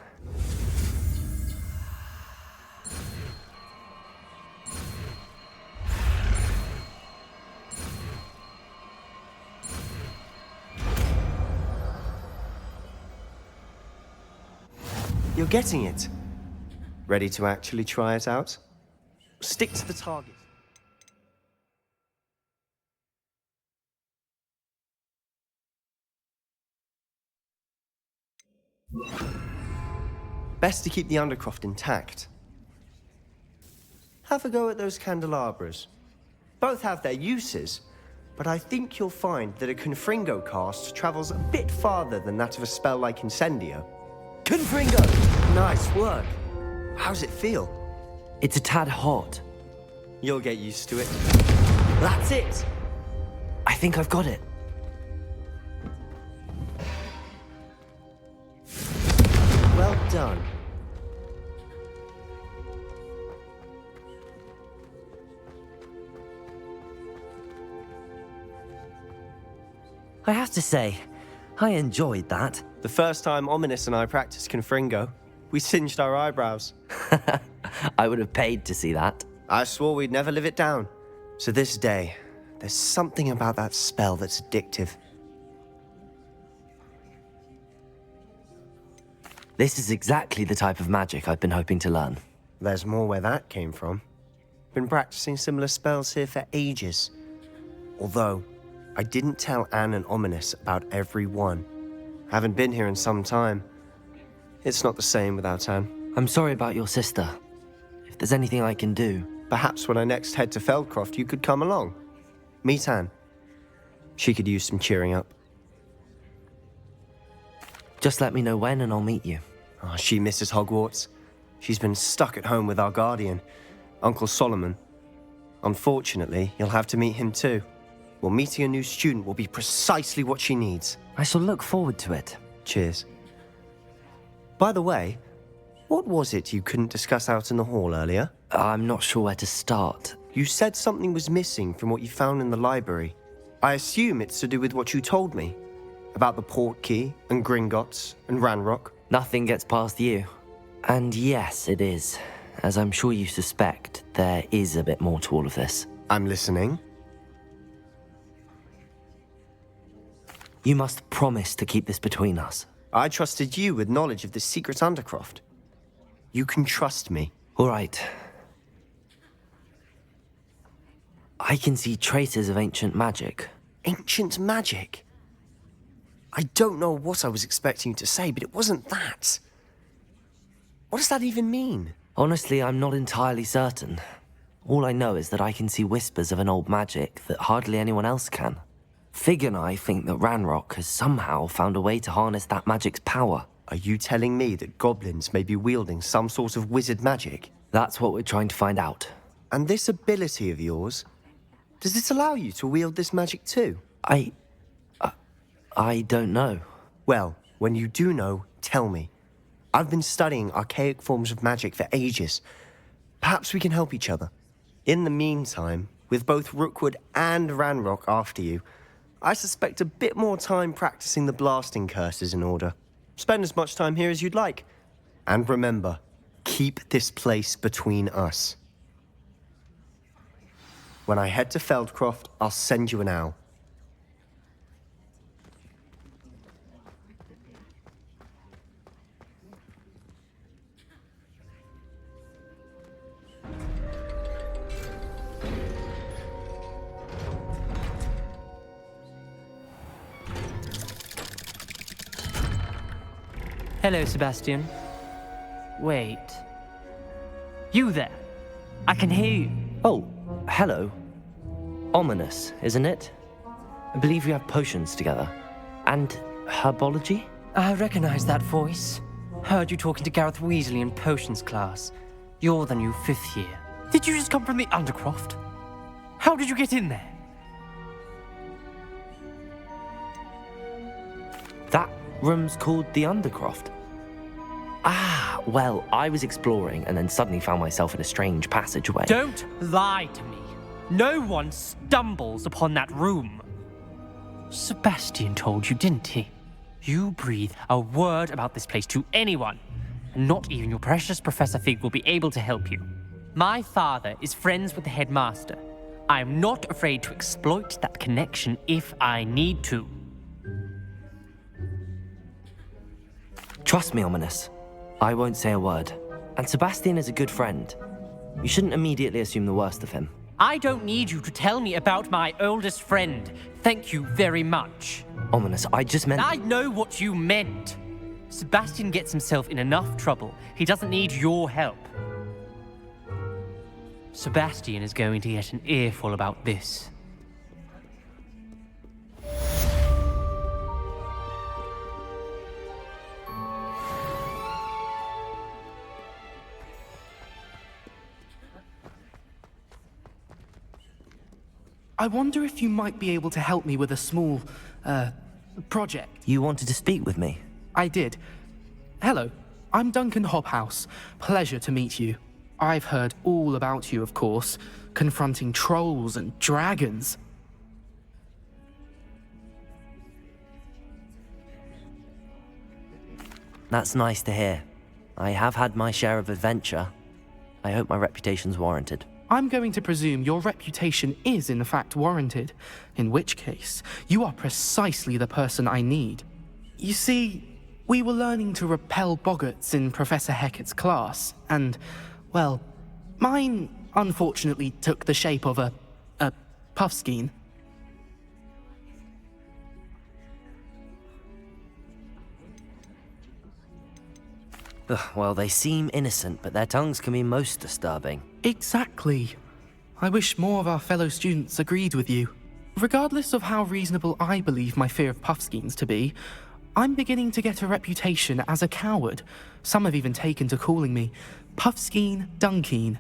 You're getting it. Ready to actually try it out? Stick to the target. Best to keep the Undercroft intact. Have a go at those candelabras. Both have their uses, but I think you'll find that a Confringo cast travels a bit farther than that of a spell like Incendio. Confringo! Nice work. How's it feel? It's a tad hot. You'll get used to it. That's it! I think I've got it. Well done. I have to say, I enjoyed that. The first time Ominous and I practiced Confringo, we singed our eyebrows. I would have paid to see that. I swore we'd never live it down. So this day, there's something about that spell that's addictive. This is exactly the type of magic I've been hoping to learn. There's more where that came from. Been practicing similar spells here for ages. Although, I didn't tell Anne and Ominous about every one. Haven't been here in some time. It's not the same without Anne. I'm sorry about your sister. If there's anything I can do... Perhaps when I next head to Feldcroft, you could come along. Meet Anne. She could use some cheering up. Just let me know when and I'll meet you. Oh, she misses Hogwarts. She's been stuck at home with our guardian, Uncle Solomon. Unfortunately, you'll have to meet him too. Well, meeting a new student will be precisely what she needs. I shall look forward to it. Cheers. By the way, what was it you couldn't discuss out in the hall earlier? I'm not sure where to start. You said something was missing from what you found in the library. I assume it's to do with what you told me. About the Portkey, and Gringotts, and Ranrock. Nothing gets past you. And yes, it is. As I'm sure you suspect, there is a bit more to all of this. I'm listening. You must promise to keep this between us. I trusted you with knowledge of the secret Undercroft. You can trust me. All right. I can see traces of ancient magic. Ancient magic? I don't know what I was expecting you to say, but it wasn't that. What does that even mean? Honestly, I'm not entirely certain. All I know is that I can see whispers of an old magic that hardly anyone else can. Fig and I think that Ranrock has somehow found a way to harness that magic's power. Are you telling me that goblins may be wielding some sort of wizard magic? That's what we're trying to find out. And this ability of yours, does it allow you to wield this magic too? I don't know. Well, when you do know, tell me. I've been studying archaic forms of magic for ages. Perhaps we can help each other. In the meantime, with both Rookwood and Ranrock after you, I suspect a bit more time practicing the blasting curse is in order. Spend as much time here as you'd like. And remember, keep this place between us. When I head to Feldcroft, I'll send you an owl. Hello, Sebastian. Wait. You there? I can hear you. Oh, hello. Ominous, isn't it? I believe we have potions together. And herbology? I recognize that voice. Heard you talking to Gareth Weasley in potions class. You're the new 5th year. Did you just come from the Undercroft? How did you get in there? That room's called the Undercroft. Ah, well, I was exploring and then suddenly found myself in a strange passageway. Don't lie to me. No one stumbles upon that room. Sebastian told you, didn't he? You breathe a word about this place to anyone, and not even your precious Professor Fig will be able to help you. My father is friends with the headmaster. I am not afraid to exploit that connection if I need to. Trust me, Ominous. I won't say a word. And Sebastian is a good friend. You shouldn't immediately assume the worst of him. I don't need you to tell me about my oldest friend. Thank you very much. Ominous, I just meant... I know what you meant. Sebastian gets himself in enough trouble. He doesn't need your help. Sebastian is going to get an earful about this. I wonder if you might be able to help me with a small, project. You wanted to speak with me? I did. Hello, I'm Duncan Hobhouse. Pleasure to meet you. I've heard all about you, of course, confronting trolls and dragons. That's nice to hear. I have had my share of adventure. I hope my reputation's warranted. I'm going to presume your reputation is in fact warranted, in which case, you are precisely the person I need. You see, we were learning to repel boggarts in Professor Hecat's class, and, well, mine unfortunately took the shape of a puffskein. Well, they seem innocent, but their tongues can be most disturbing. Exactly. I wish more of our fellow students agreed with you. Regardless of how reasonable I believe my fear of puffskeins to be, I'm beginning to get a reputation as a coward. Some have even taken to calling me Puffskeen Dunkeen.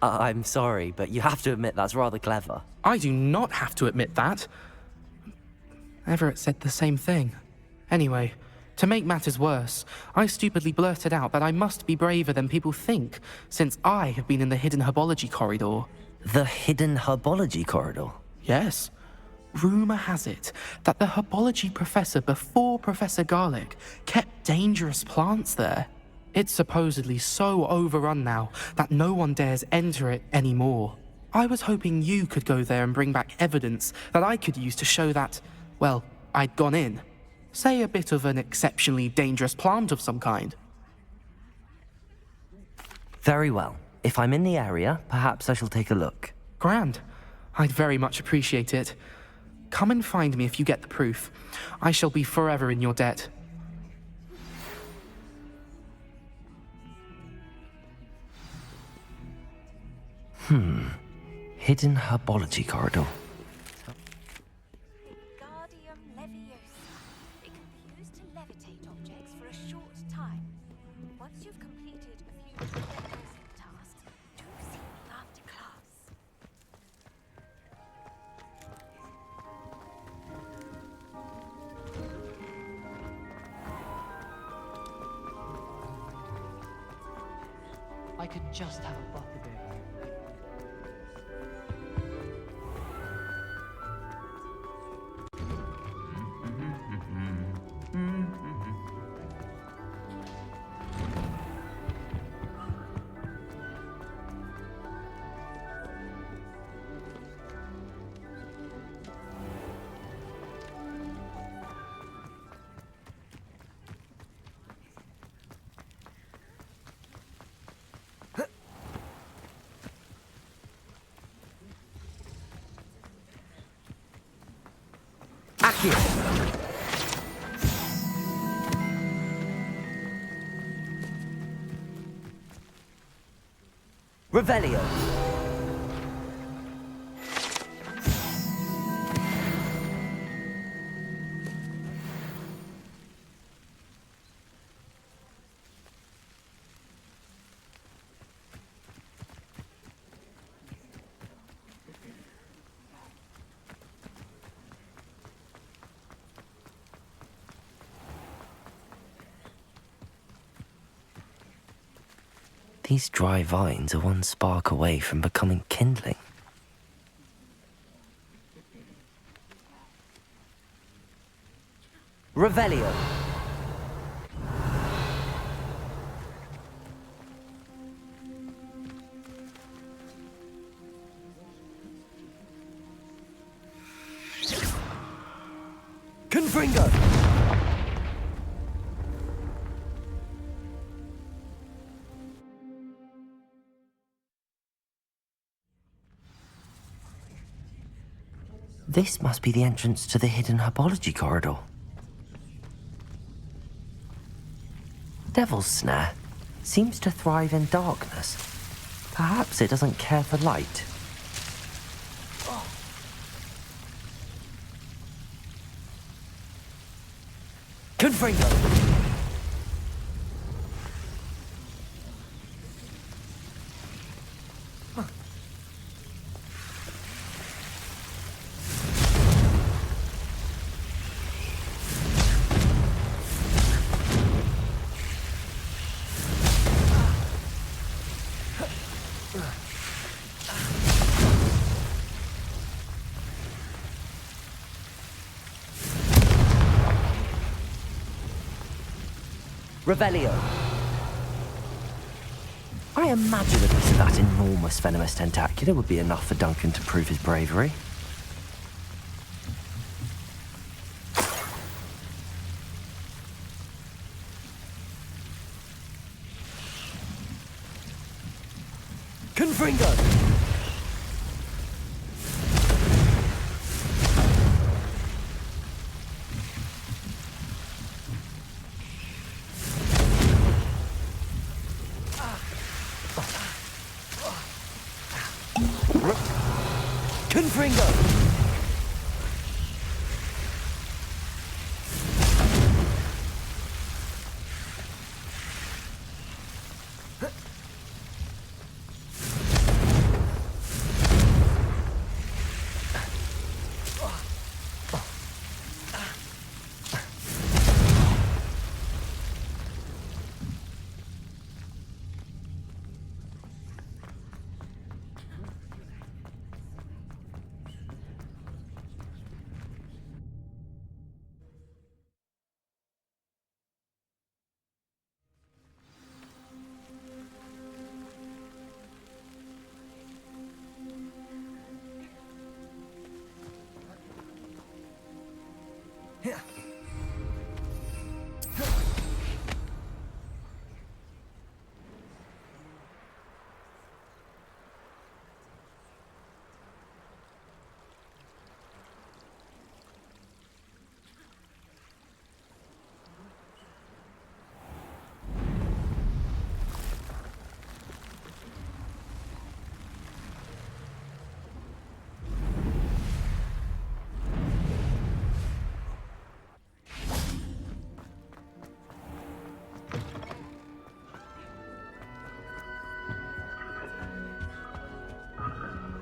I'm sorry, but you have to admit that's rather clever. I do not have to admit that. Everett said the same thing. Anyway, to make matters worse, I stupidly blurted out that I must be braver than people think, since I have been in the hidden herbology corridor. The hidden herbology corridor? Yes. Rumour has it that the herbology professor before Professor Garlic kept dangerous plants there. It's supposedly so overrun now that no one dares enter it anymore. I was hoping you could go there and bring back evidence that I could use to show that, well, I'd gone in. Say a bit of an exceptionally dangerous plant of some kind. Very well. If I'm in the area, perhaps I shall take a look. Grand. I'd very much appreciate it. Come and find me if you get the proof. I shall be forever in your debt. Hidden herbology corridor. It can be used to levitate objects for a short time. Once you've completed a few tasks, do see me after class. I could just have a butterbeer. Revelio. These dry vines are one spark away from becoming kindling. Revelio. Confringo. This must be the entrance to the hidden herbology corridor. Devil's Snare seems to thrive in darkness. Perhaps it doesn't care for light. Confringo! Revelio. I imagine a bit of that enormous venomous tentacular would be enough for Duncan to prove his bravery. Confringo! Confringo!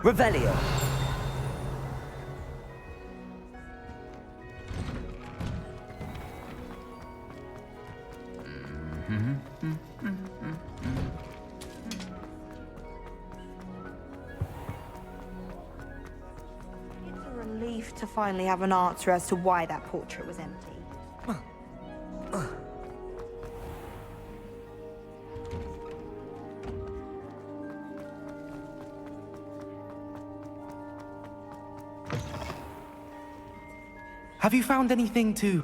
Revelio. It's a relief to finally have an answer as to why that portrait was empty. Have you found anything to,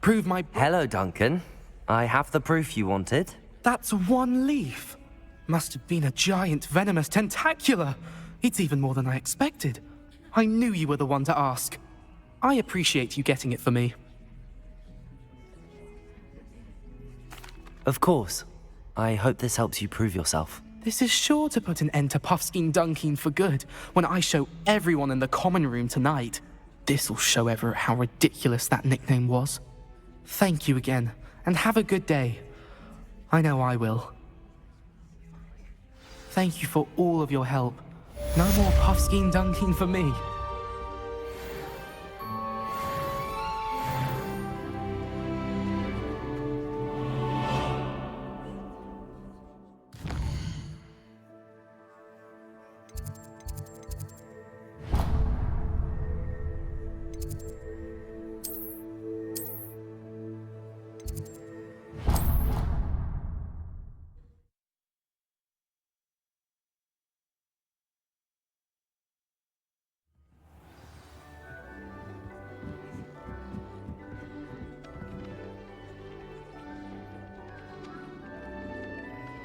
prove my... Hello, Duncan. I have the proof you wanted. That's one leaf. Must have been a giant venomous tentacula. It's even more than I expected. I knew you were the one to ask. I appreciate you getting it for me. Of course. I hope this helps you prove yourself. This is sure to put an end to Puffskein Dunkin for good when I show everyone in the common room tonight. This'll show Everett how ridiculous that nickname was. Thank you again, and have a good day. I know I will. Thank you for all of your help. No more Puffskein Dunkin for me.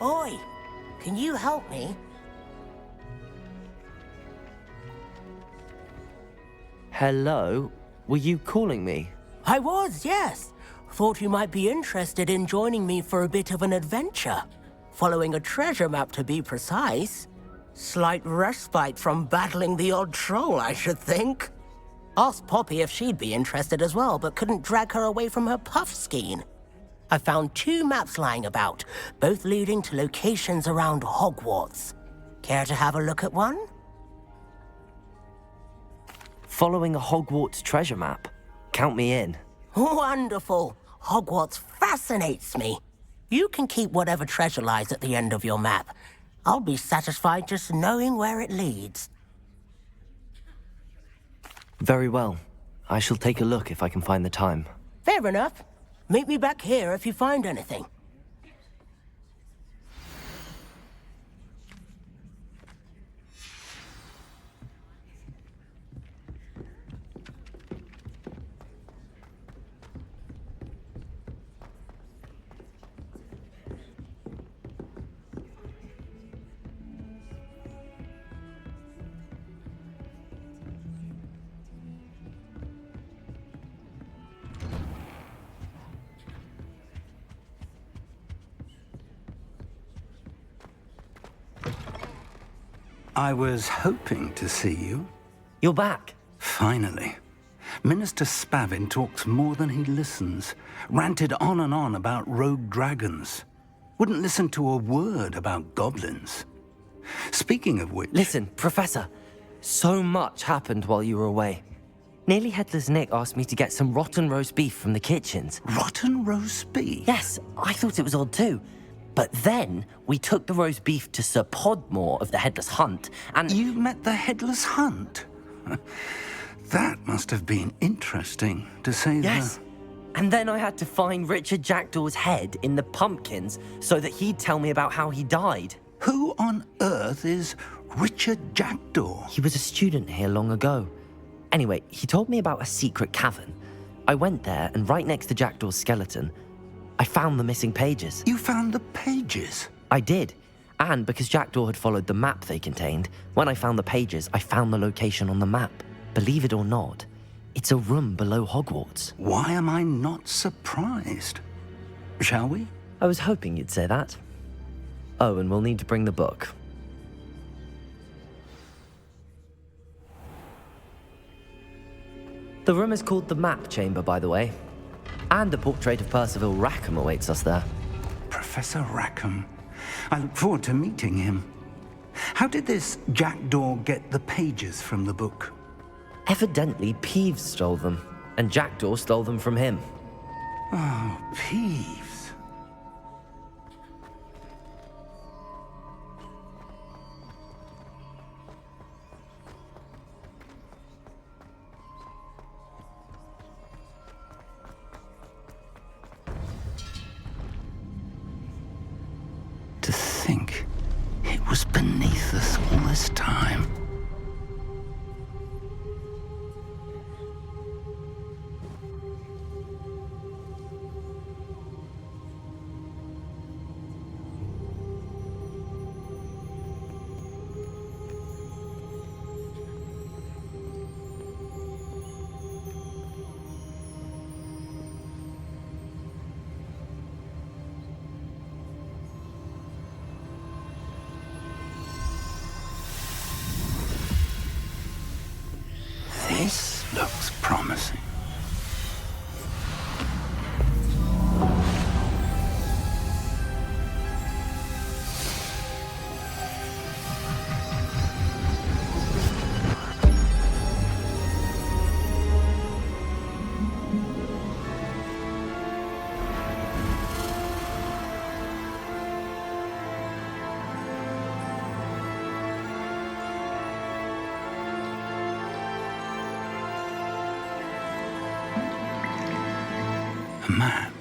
Oi, can you help me? Hello? Were you calling me? I was, yes. Thought you might be interested in joining me for a bit of an adventure. Following a treasure map, to be precise. Slight respite from battling the odd troll, I should think. Asked Poppy if she'd be interested as well, but couldn't drag her away from her Puffskein. I found 2 maps lying about, both leading to locations around Hogwarts. Care to have a look at one? Following a Hogwarts treasure map. Count me in. Wonderful. Hogwarts fascinates me. You can keep whatever treasure lies at the end of your map. I'll be satisfied just knowing where it leads. Very well. I shall take a look if I can find the time. Fair enough. Meet me back here if you find anything. I was hoping to see you. You're back. Finally. Minister Spavin talks more than he listens. Ranted on and on about rogue dragons. Wouldn't listen to a word about goblins. Speaking of which... Listen, Professor. So much happened while you were away. Nearly Headless Nick asked me to get some rotten roast beef from the kitchens. Rotten roast beef? Yes, I thought it was odd too. But then we took the roast beef to Sir Podmore of the Headless Hunt, and... You met the Headless Hunt? That must have been interesting, to say the... Yes. And then I had to find Richard Jackdaw's head in the pumpkins so that he'd tell me about how he died. Who on earth is Richard Jackdaw? He was a student here long ago. Anyway, he told me about a secret cavern. I went there, and right next to Jackdaw's skeleton, I found the missing pages. You found the pages? I did. And because Jackdaw had followed the map they contained, when I found the pages, I found the location on the map. Believe it or not, it's a room below Hogwarts. Why am I not surprised? Shall we? I was hoping you'd say that. Oh, and we'll need to bring the book. The room is called the Map Chamber, by the way. And a portrait of Percival Rackham awaits us there. Professor Rackham. I look forward to meeting him. How did this Jackdaw get the pages from the book? Evidently, Peeves stole them, and Jackdaw stole them from him. Oh, Peeves. To think it was beneath us all this time. This looks promising. A map.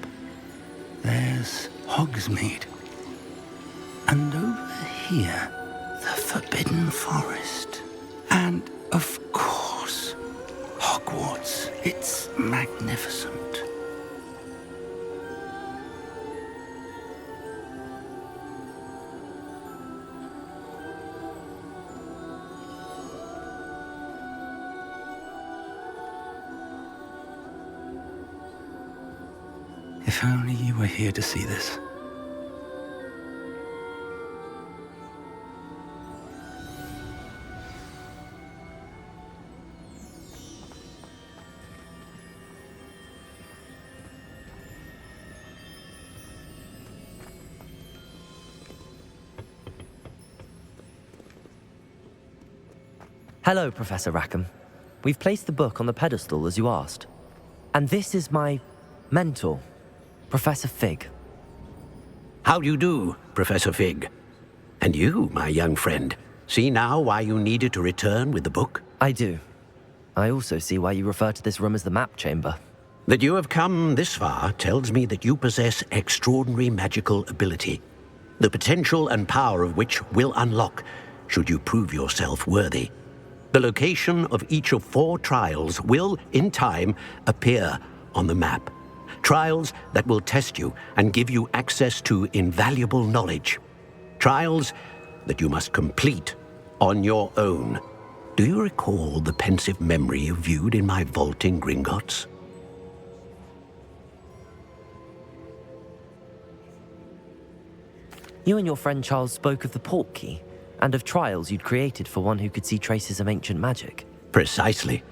There's Hogsmeade. And over here, the Forbidden Forest. And, of course, Hogwarts. It's magnificent. If only you were here to see this. Hello, Professor Rackham. We've placed the book on the pedestal as you asked. And this is my mentor, Professor Fig. How do you do, Professor Fig? And you, my young friend, see now why you needed to return with the book? I do. I also see why you refer to this room as the Map Chamber. That you have come this far tells me that you possess extraordinary magical ability, the potential and power of which will unlock should you prove yourself worthy. The location of each of 4 trials will, in time, appear on the map. Trials that will test you and give you access to invaluable knowledge. Trials that you must complete on your own. Do you recall the pensive memory you viewed in my vault in Gringotts? You and your friend Charles spoke of the port key, and of trials you'd created for one who could see traces of ancient magic. Precisely.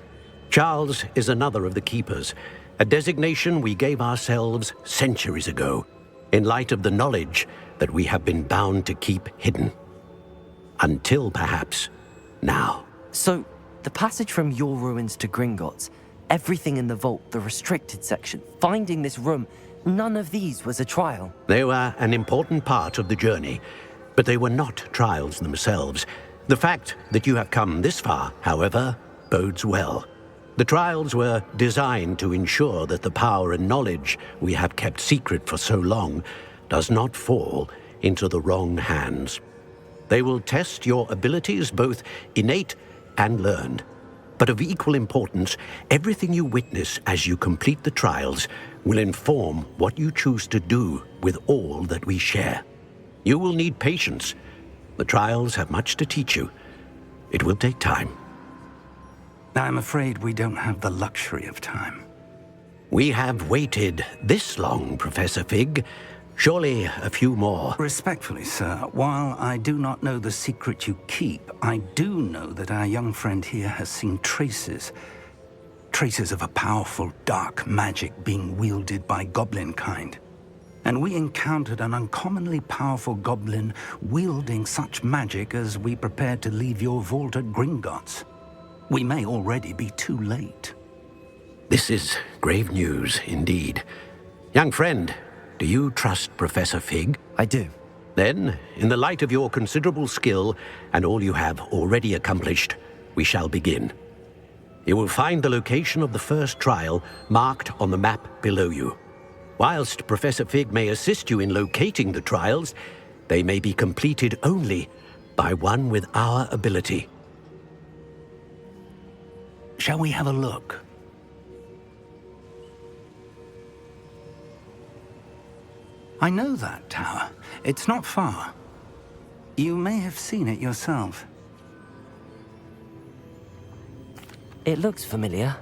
Charles is another of the Keepers, a designation we gave ourselves centuries ago, in light of the knowledge that we have been bound to keep hidden. Until, perhaps, now. So, the passage from your ruins to Gringotts, everything in the vault, the restricted section, finding this room, none of these was a trial. They were an important part of the journey, but they were not trials themselves. The fact that you have come this far, however, bodes well. The trials were designed to ensure that the power and knowledge we have kept secret for so long does not fall into the wrong hands. They will test your abilities, both innate and learned. But of equal importance, everything you witness as you complete the trials will inform what you choose to do with all that we share. You will need patience. The trials have much to teach you. It will take time. I'm afraid we don't have the luxury of time. We have waited this long, Professor Fig. Surely a few more. Respectfully, sir, while I do not know the secret you keep, I do know that our young friend here has seen traces of a powerful dark magic being wielded by goblin kind. And we encountered an uncommonly powerful goblin wielding such magic as we prepared to leave your vault at Gringotts. We may already be too late. This is grave news indeed. Young friend, do you trust Professor Fig? I do. Then, in the light of your considerable skill and all you have already accomplished, we shall begin. You will find the location of the first trial marked on the map below you. Whilst Professor Fig may assist you in locating the trials, they may be completed only by one with our ability. Shall we have a look? I know that tower. It's not far. You may have seen it yourself. It looks familiar.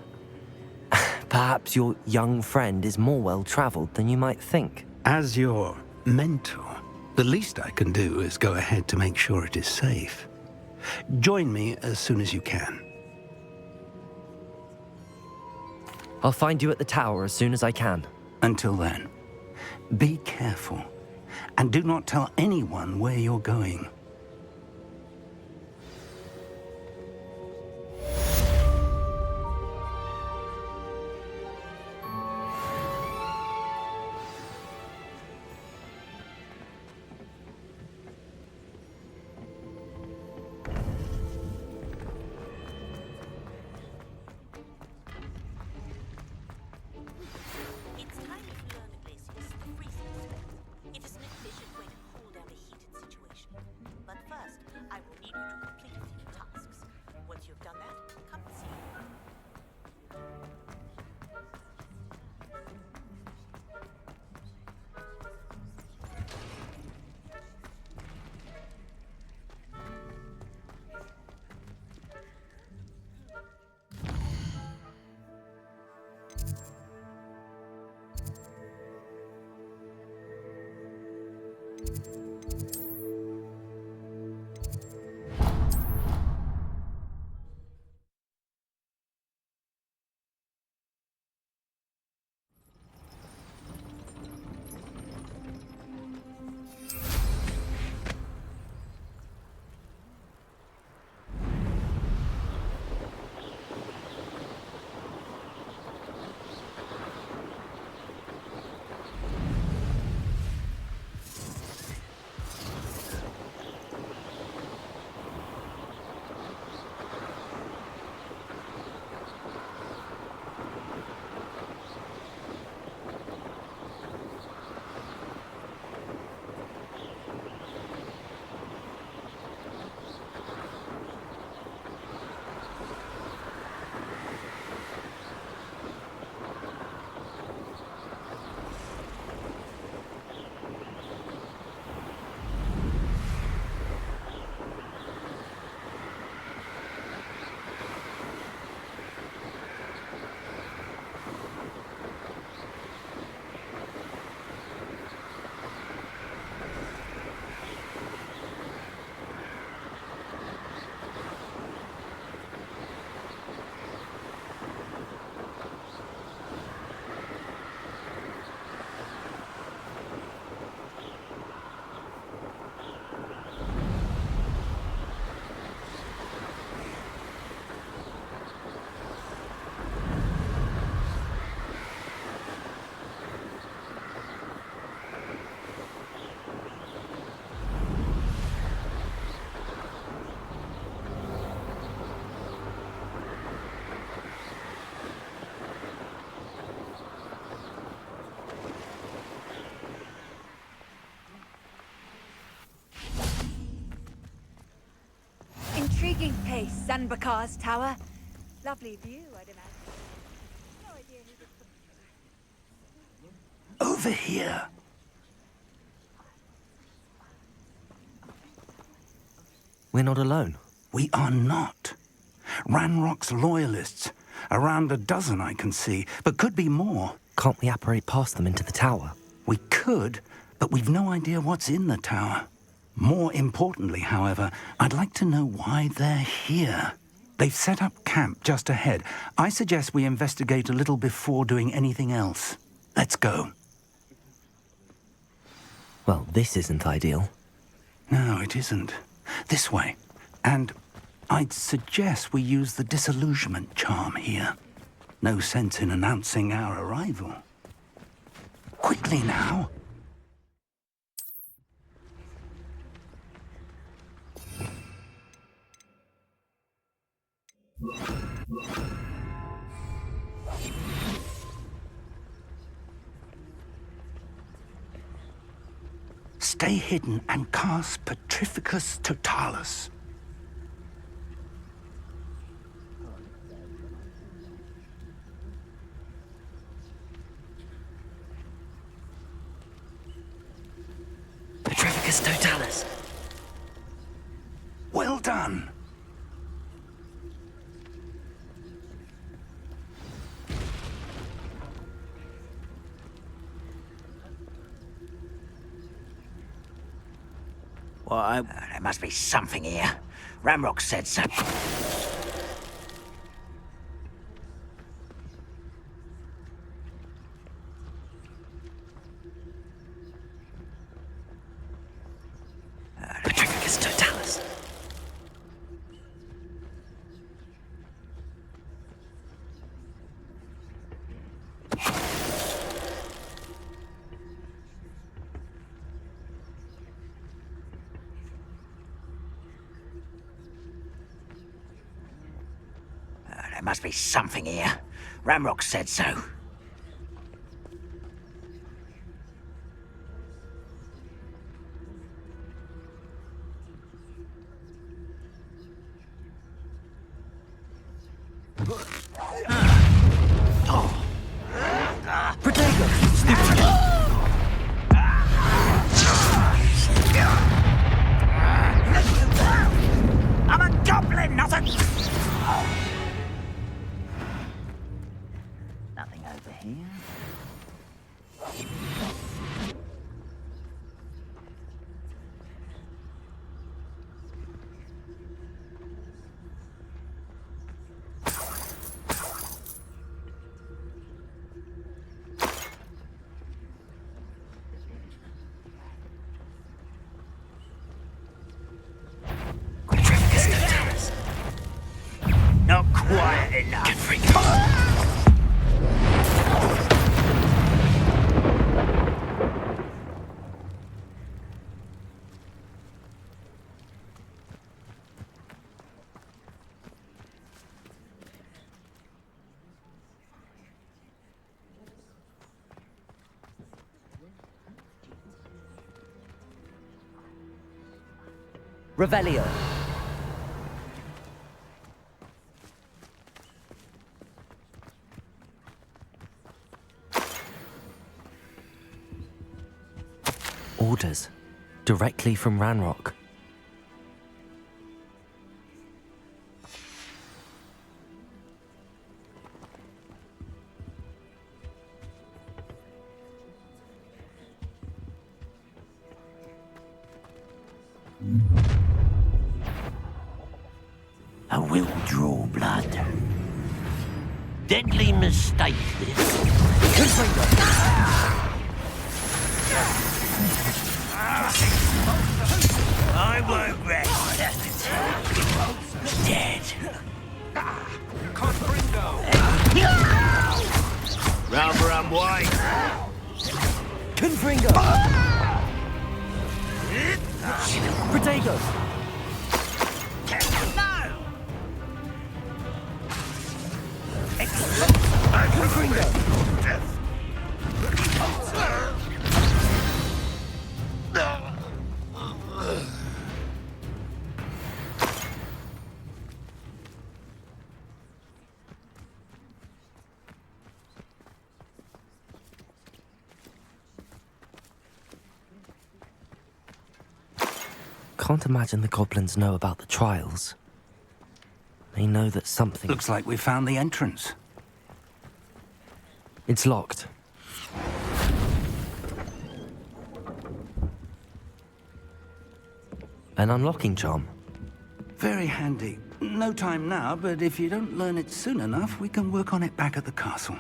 Perhaps your young friend is more well-traveled than you might think. As your mentor, the least I can do is go ahead to make sure it is safe. Join me as soon as you can. I'll find you at the tower as soon as I can. Until then, be careful, and do not tell anyone where you're going. It is an efficient way to cool down a heated situation. Making pace, Sanbakar's tower. Lovely view, I'd imagine. No idea who... Over here. We're not alone. We are not. Ranrock's loyalists. Around a dozen I can see, but could be more. Can't we apparate past them into the tower? We could, but we've no idea what's in the tower. More importantly, however, I'd like to know why they're here. They've set up camp just ahead. I suggest we investigate a little before doing anything else. Let's go. Well, this isn't ideal. No, it isn't. This way. And I'd suggest we use the disillusionment charm here. No sense in announcing our arrival. Quickly now. Stay hidden and cast Petrificus Totalis. Petrificus Totalis. Well done. Well, there must be something here. Ramrock said so. Petrificus Totalis. There must be something here. Ramrock said so. I'm a goblin, nothing. Nothing over here. Not quiet enough. Revelio. Orders. Directly from Ranrock. I will draw blood. Deadly mistake, this. I won't rest. Dead. Rather I'm white. Confringo. Protego. No! Confringo. Death. can't imagine the goblins know about the trials. They know that something... Looks like we found the entrance. It's locked. An unlocking charm. Very handy. No time now, but if you don't learn it soon enough, we can work on it back at the castle.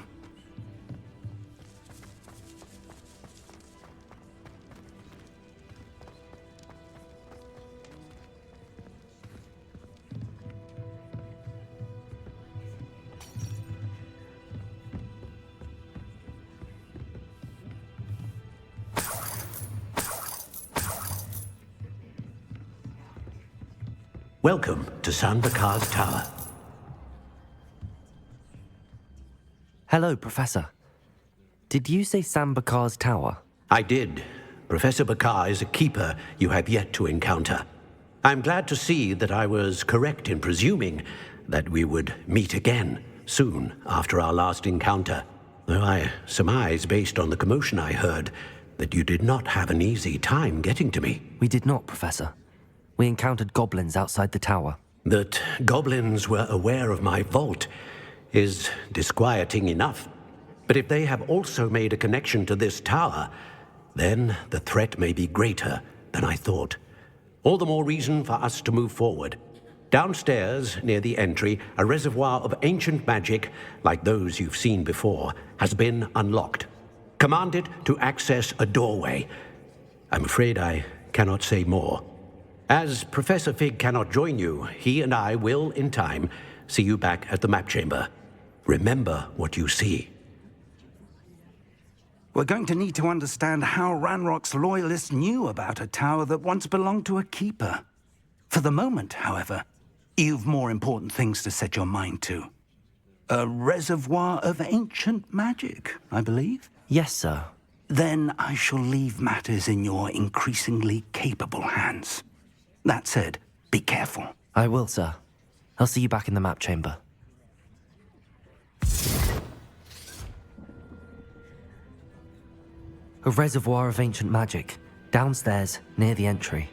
Welcome to Sambakar's Tower. Hello, Professor. Did you say Sambakar's Tower? I did. Professor Bakar is a keeper you have yet to encounter. I'm glad to see that I was correct in presuming that we would meet again soon after our last encounter. Though I surmise, based on the commotion I heard, that you did not have an easy time getting to me. We did not, Professor. We encountered goblins outside the tower. That goblins were aware of my vault is disquieting enough. But if they have also made a connection to this tower, then the threat may be greater than I thought. All the more reason for us to move forward. Downstairs, near the entry, a reservoir of ancient magic, like those you've seen before, has been unlocked. Commanded to access a doorway. I'm afraid I cannot say more. As Professor Fig cannot join you, he and I will, in time, see you back at the map chamber. Remember what you see. We're going to need to understand how Ranrock's loyalists knew about a tower that once belonged to a keeper. For the moment, however, you've more important things to set your mind to. A reservoir of ancient magic, I believe? Yes, sir. Then I shall leave matters in your increasingly capable hands. That said, be careful. I will, sir. I'll see you back in the map chamber. A reservoir of ancient magic, downstairs, near the entry.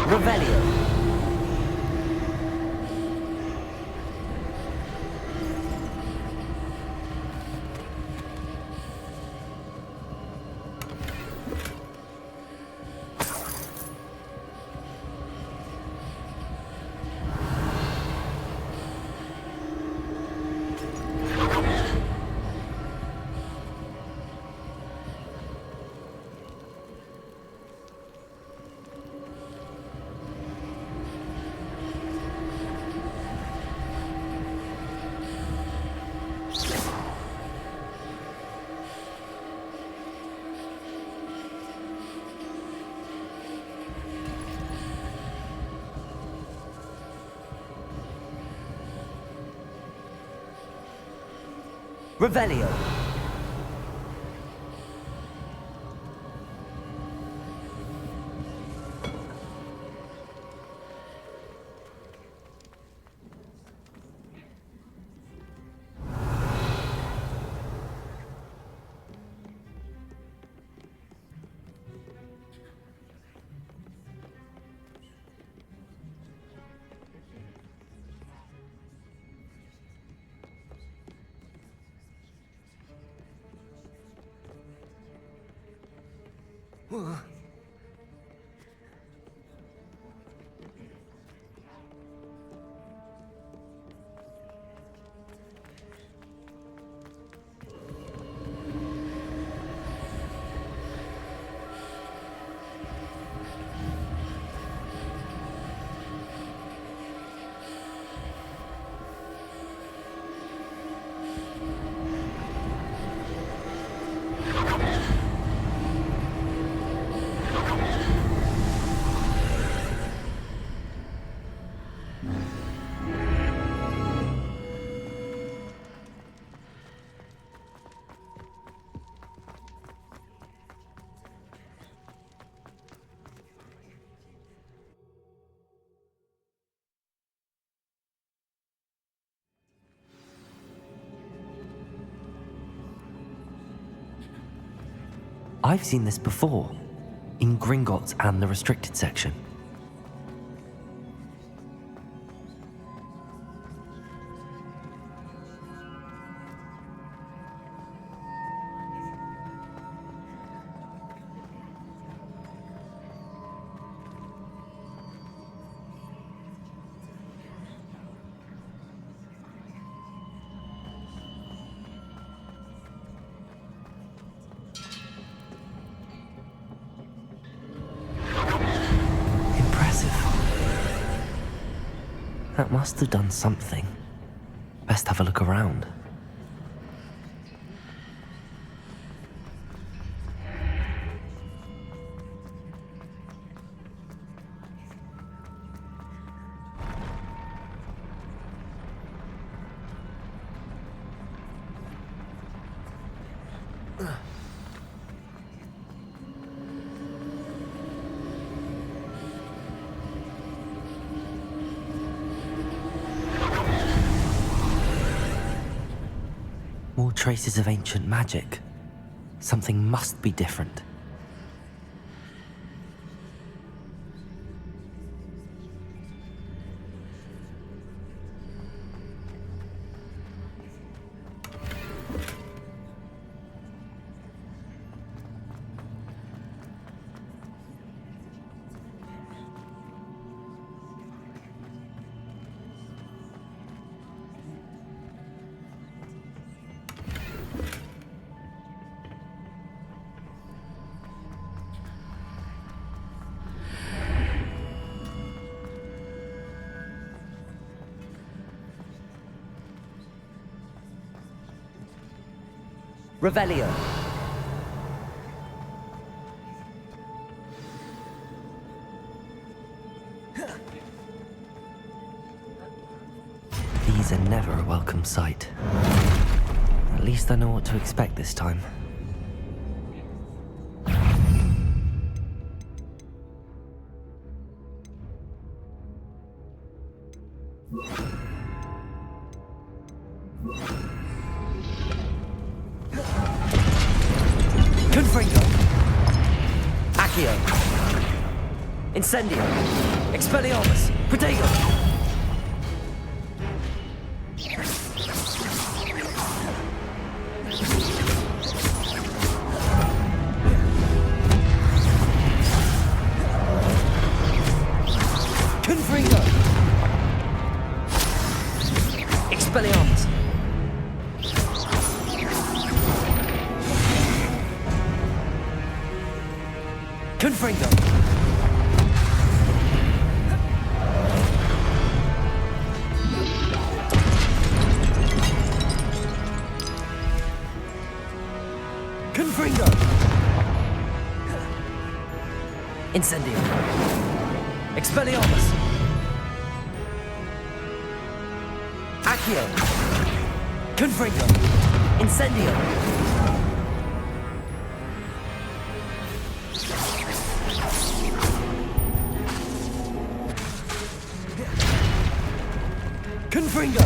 Revelio. Revelio. I've seen this before, in Gringotts and the restricted section. That must have done something. Best have a look around. More traces of ancient magic. Something must be different. Revelio. These are never a welcome sight. At least I know what to expect this time. Confringo. Accio. Incendio. Expelliarmus. Protego. Confringo. Expelliarmus. Confringo. Confringo. Incendio. Expelliarmus. Accio. Confringo. Incendio. Confringo.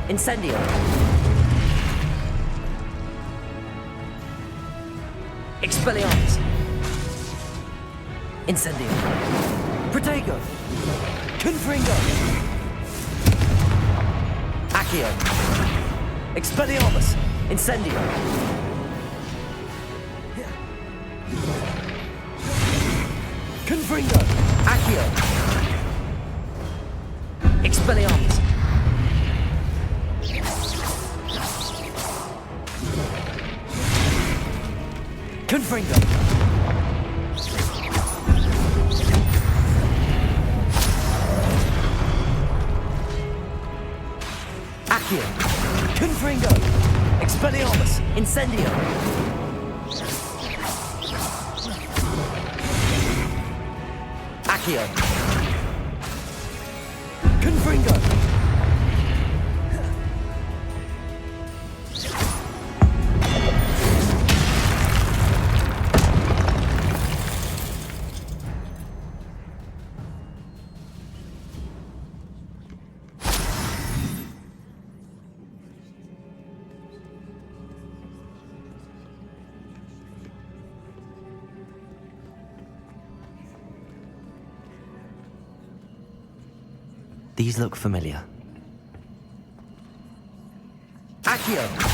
Incendio. Expelliarmus. Incendio. Protego. Confringo. Accio. Expelliarmus. Incendio. Confringo. Accio. Expelliarmus. Confringo. Accio. Confringo. Expelliarmus. Incendio. Accio. Confringo. These look familiar. Accio!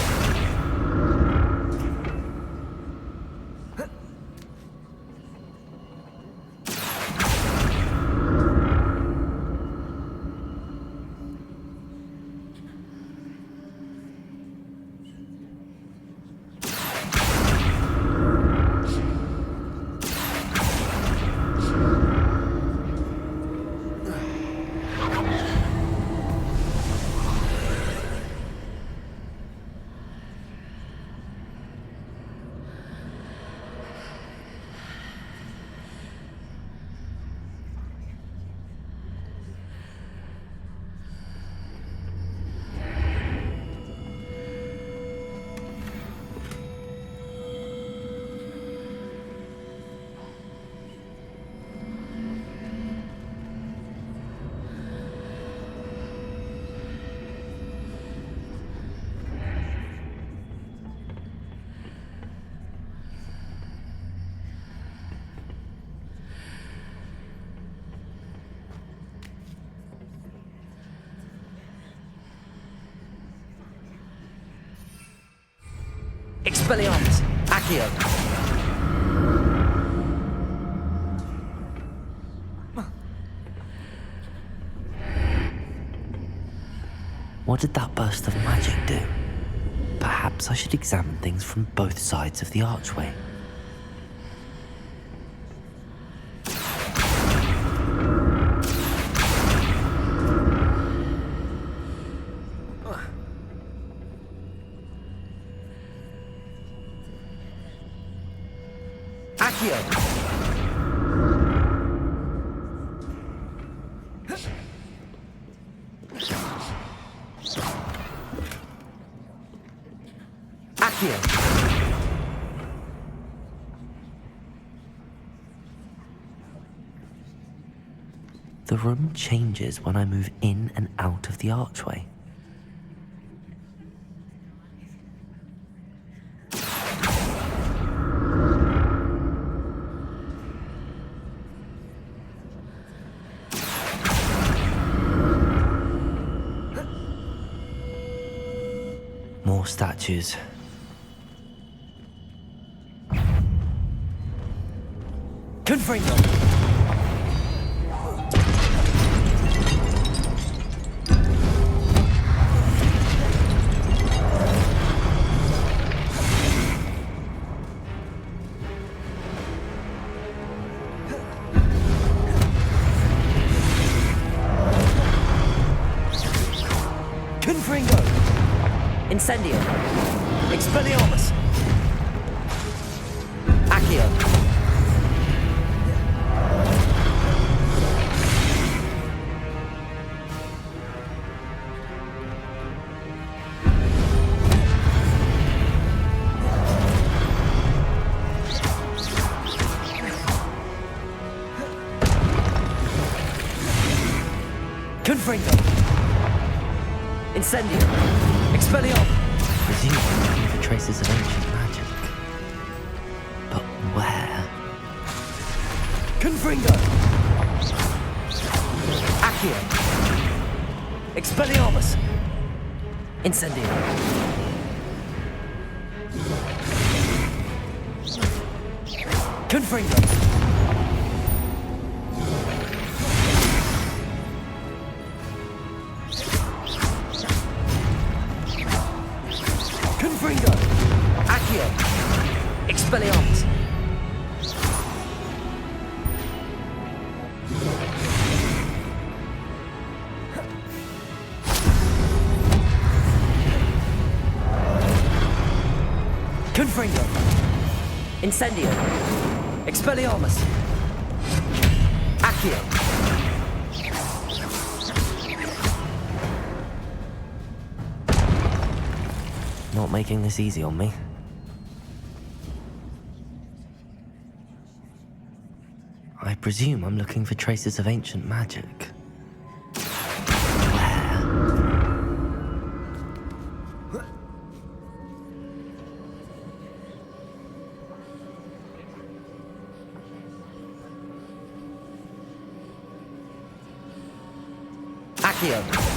Expelliarmus! Accio! What did that burst of magic do? Perhaps I should examine things from both sides of the archway. The room changes when I move in and out of the archway. More statues. Confringo! Incendio. Expelliarmus. Accio. Confringo. Incendio. Expelliarmus! Presumably looking for traces of ancient magic. But where? Confringo! Accio! Expelliarmus! Incendio! Confringo! Confringo! Accio! Expelliarmus! Confringo! Incendio! Expelliarmus! Accio! Not making this easy on me. I presume I'm looking for traces of ancient magic. Where? Accio.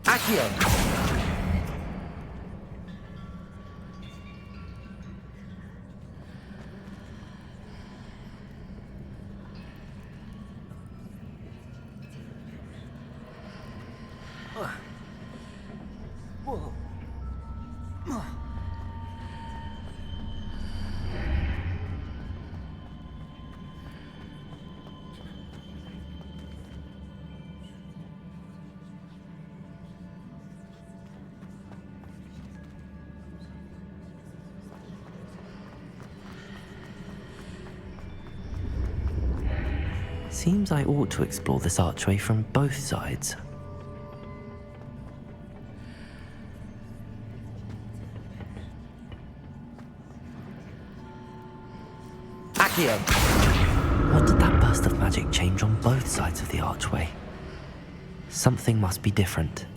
Accio. Seems I ought to explore this archway from both sides. Accio! What did that burst of magic change on both sides of the archway? Something must be different.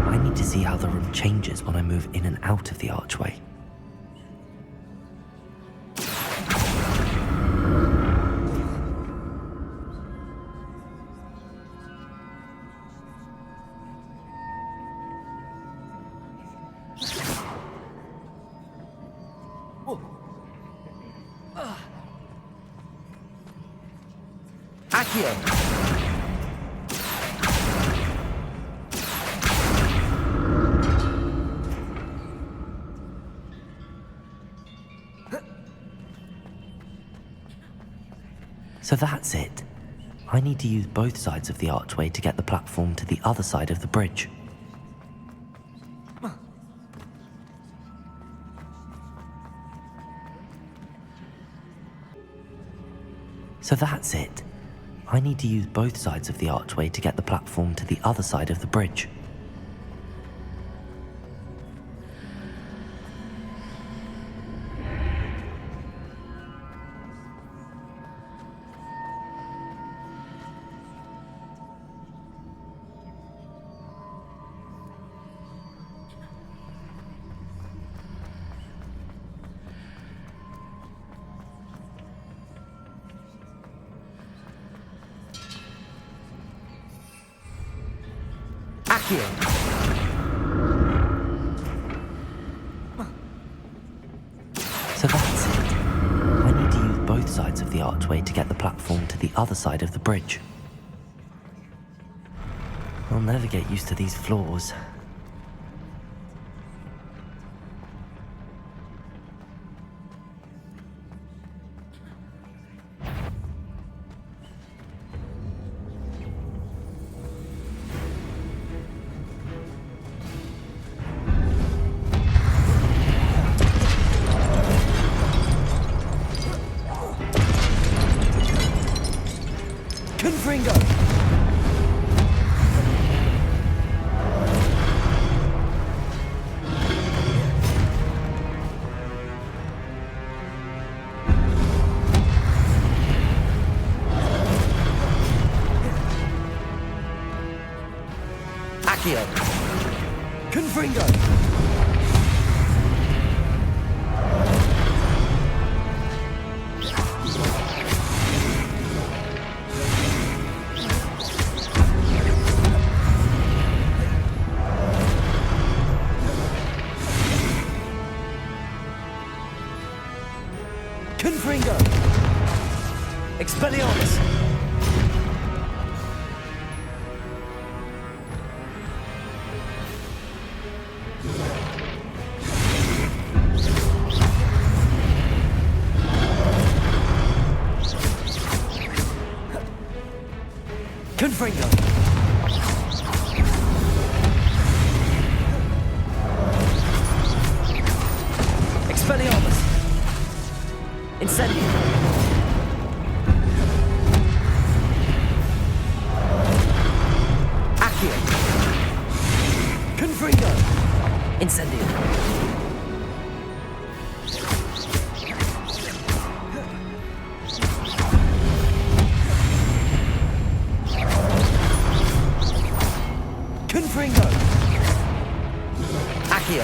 I need to see how the room changes when I move in and out of the archway. Accio! So that's it. I need to use both sides of the archway to get the platform to the other side of the bridge. So that's it. I need to use both sides of the archway to get the platform to the other side of the bridge. Accio! So that's it. I need to use both sides of the archway to get the platform to the other side of the bridge. I'll never get used to these floors. Confringo! Expelliarmus! Confringo! Expelliarmus! Incendio! Accio! Confringo! Incendio! Confringo! Accio!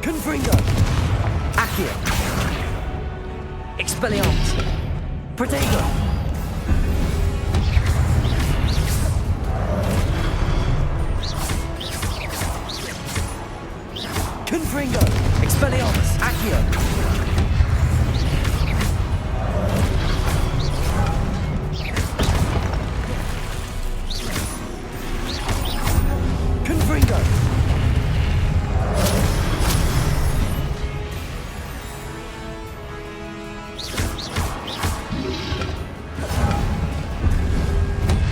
Confringo! Accio! Expelliarmus! Protego! Confringo! Expelliarmus! Accio! Confringo!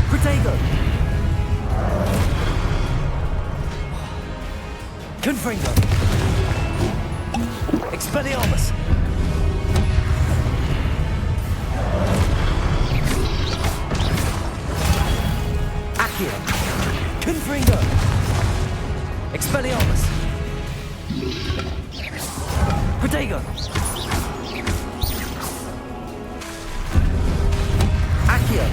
Protego! Confringo! Expelliarmus! Accio! Confringo! Expelliarmus! Protego! Accio!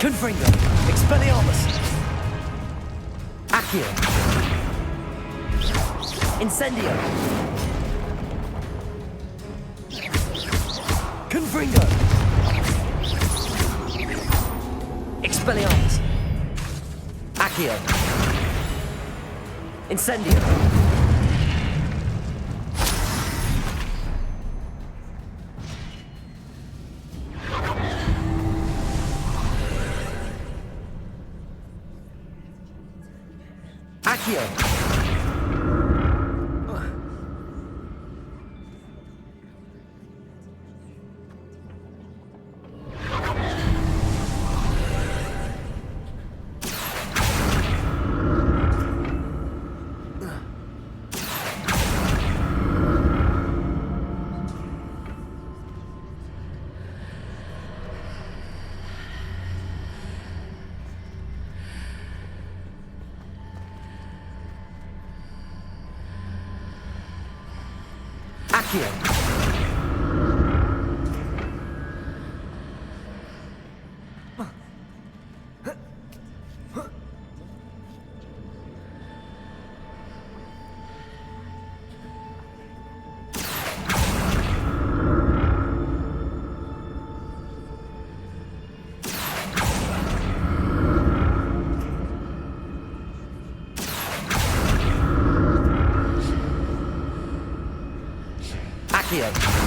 Confringo! Expelliarmus! Accio! Incendio! Confringo! Expelliarmus! Accio! Incendio! Accio! Accio! Accio!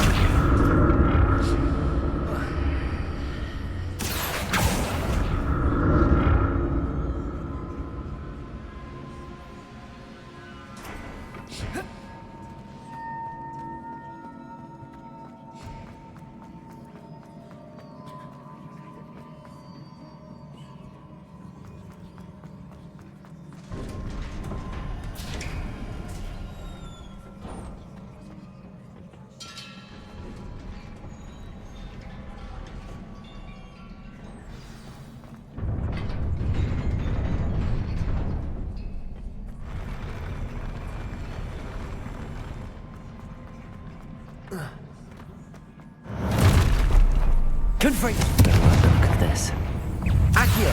Confringo! Look at this. Accio!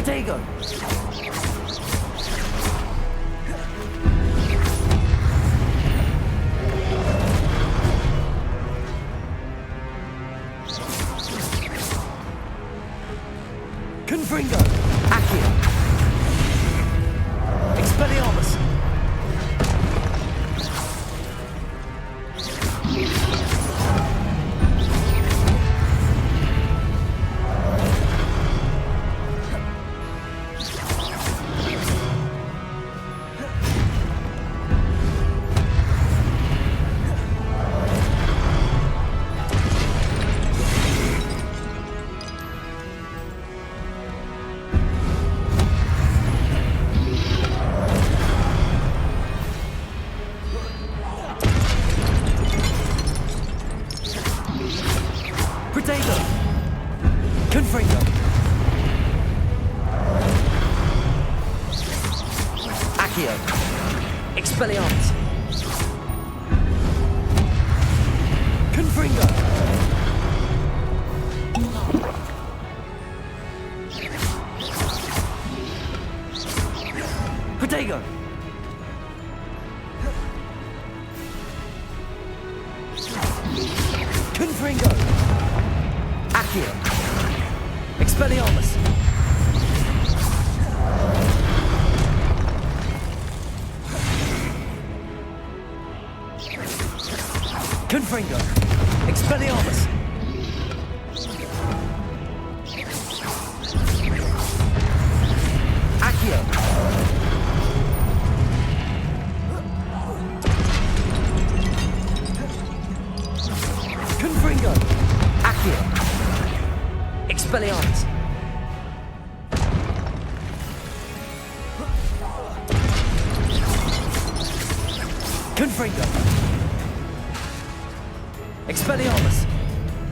Protego! Confringo! Accio! Expelliarmus! Protego! Confringo! Accio! Expelliarmus! Confringo! Protego! Confringo! Accio! Expelliarmus! Confringo! Expelliarmus! Accio! Confringo! Accio! Expelliarmus! Confringo! Expelliarmus!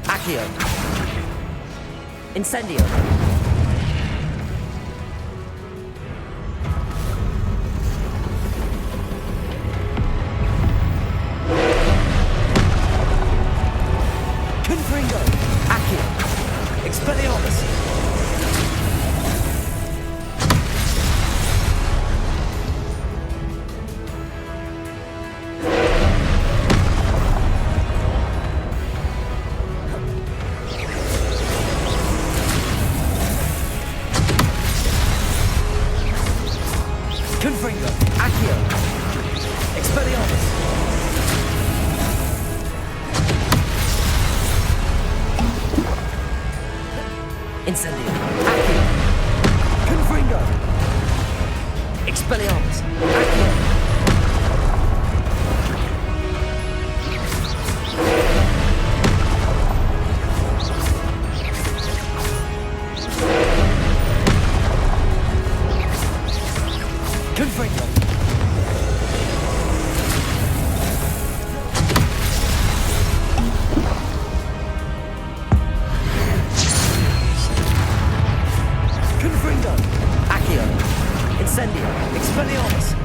Accio! Incendio! Confringo! Accio! Expelliarmus! Confringo! Accio! Expelliarmus! Incendio! Accio! Confringo! Expelliarmus! Accio! Confringo! Confringo! Accio! Incendio! Expelliarmus!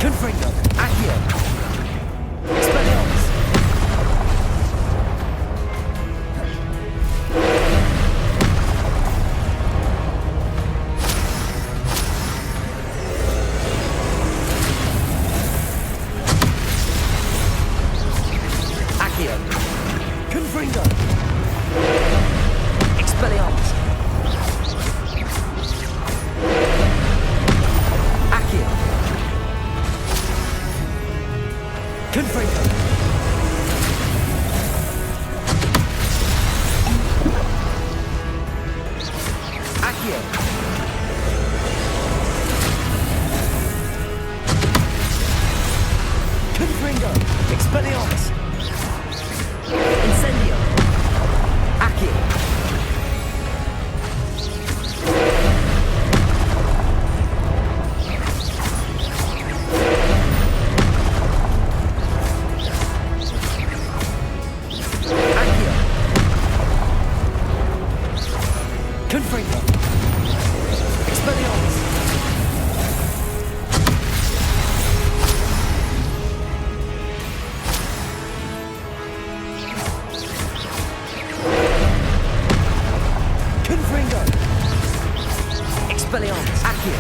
Confringo! Accio! Expelliarmus! Accio! Confringo! Expelliarmus! Accio! Confringo! Accio! Confringo! Expelliarmus! Incendio! Accio! Accio! Confringo! Expelliarmus! Expelliarmus. Accio.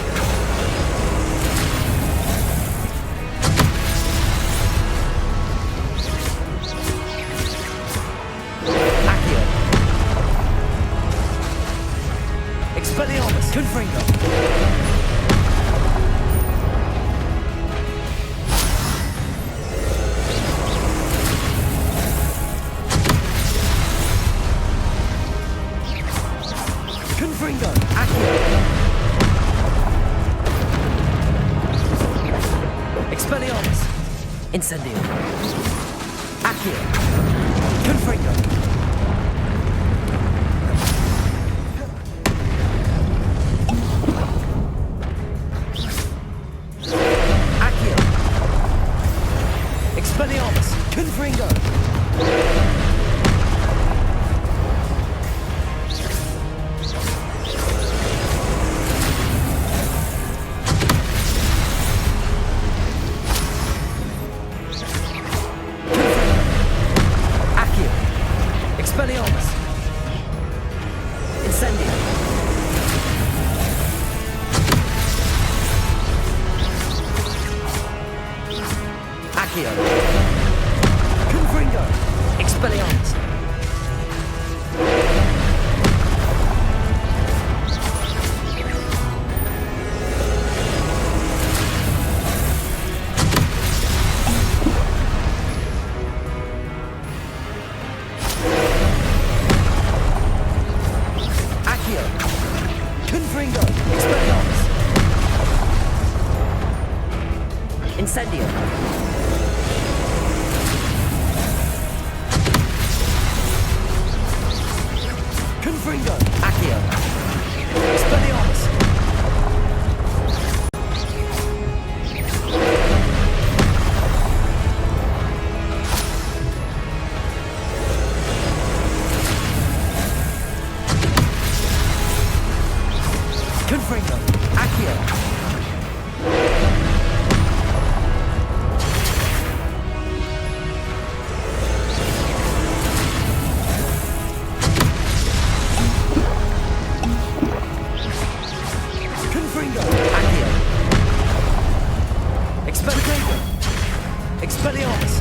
Expelliarmus! Confringo! Confringo! Accio! Expelliarmus! Incendio! Accio! Confringo! Expelliarmus! Confringo! Accio! Expelliarmus! Incendio! Accio! Confringo! Expelliarmus! Accio! Confringo! Expelliarmus! Incendio! Confringo! Accio! Expelliarmus! Confringo! Accio! Confringo! Accio! Expelliarmus! Expelliarmus!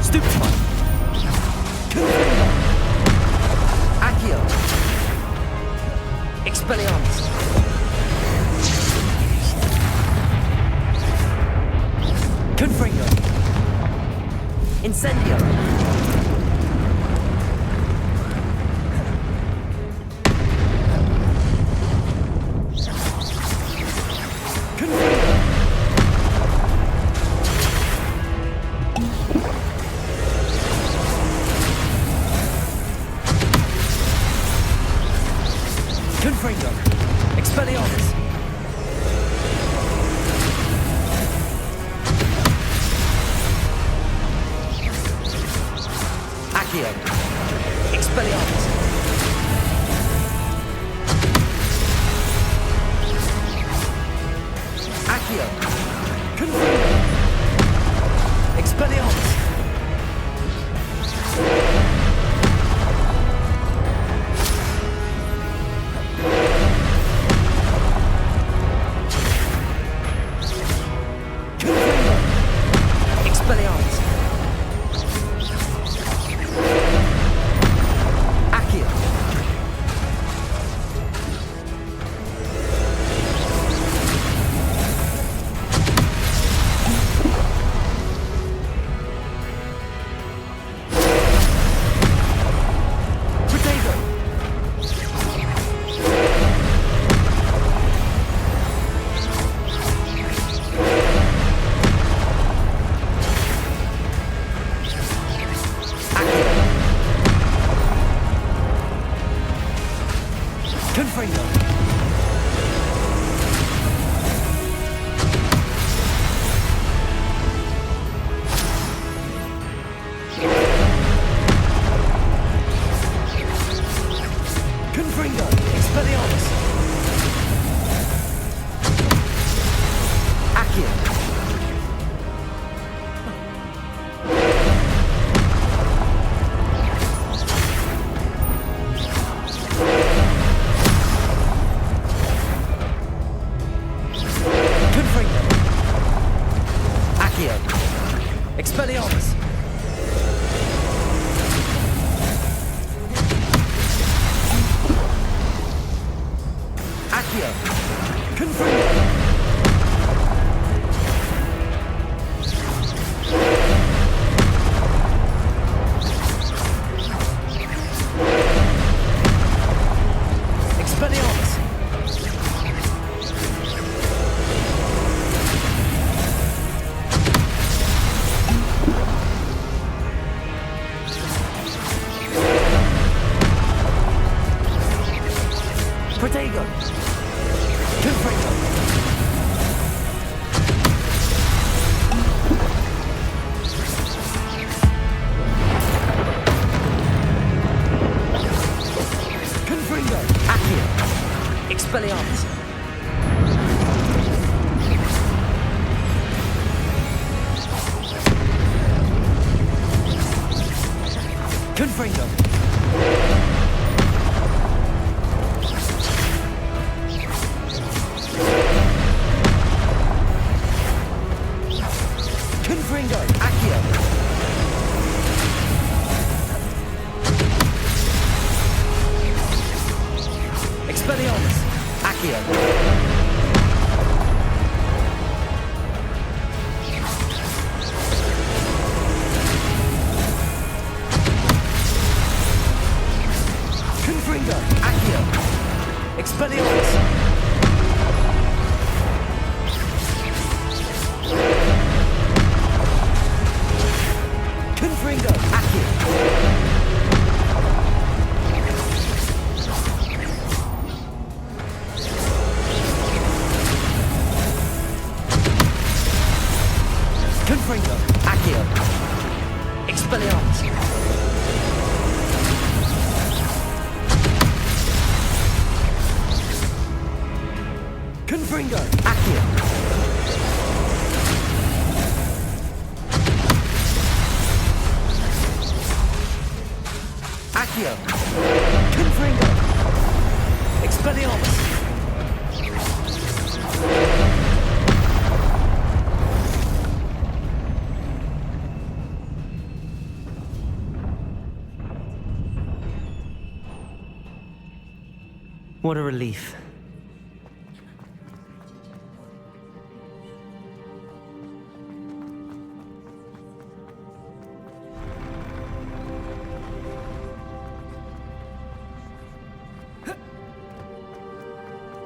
Stupefy! Confringo! Accio! Expelliarmus! Confringo! Incendio! Confringo! Expelliarmus! Accio! Expelliarmus! Accio! Confringo! Expelliarmus! Confringo! Expelliarmus! Accio! Confringo! Confringo! Expelliarmus! Accio! Accio! Confringo! Expelliarmus! Protego! Confringo! Confringo! Accio! Expelliarmus! Confringo! Confringo! Accio! Expelliarmus! Accio! Confringo! Accio! Expelliarmus! Confringo! Accio! Confringo! Accio! Expelliarmus! Confringo! Accio! Accio! Confringo! Expelliarmus! What a relief.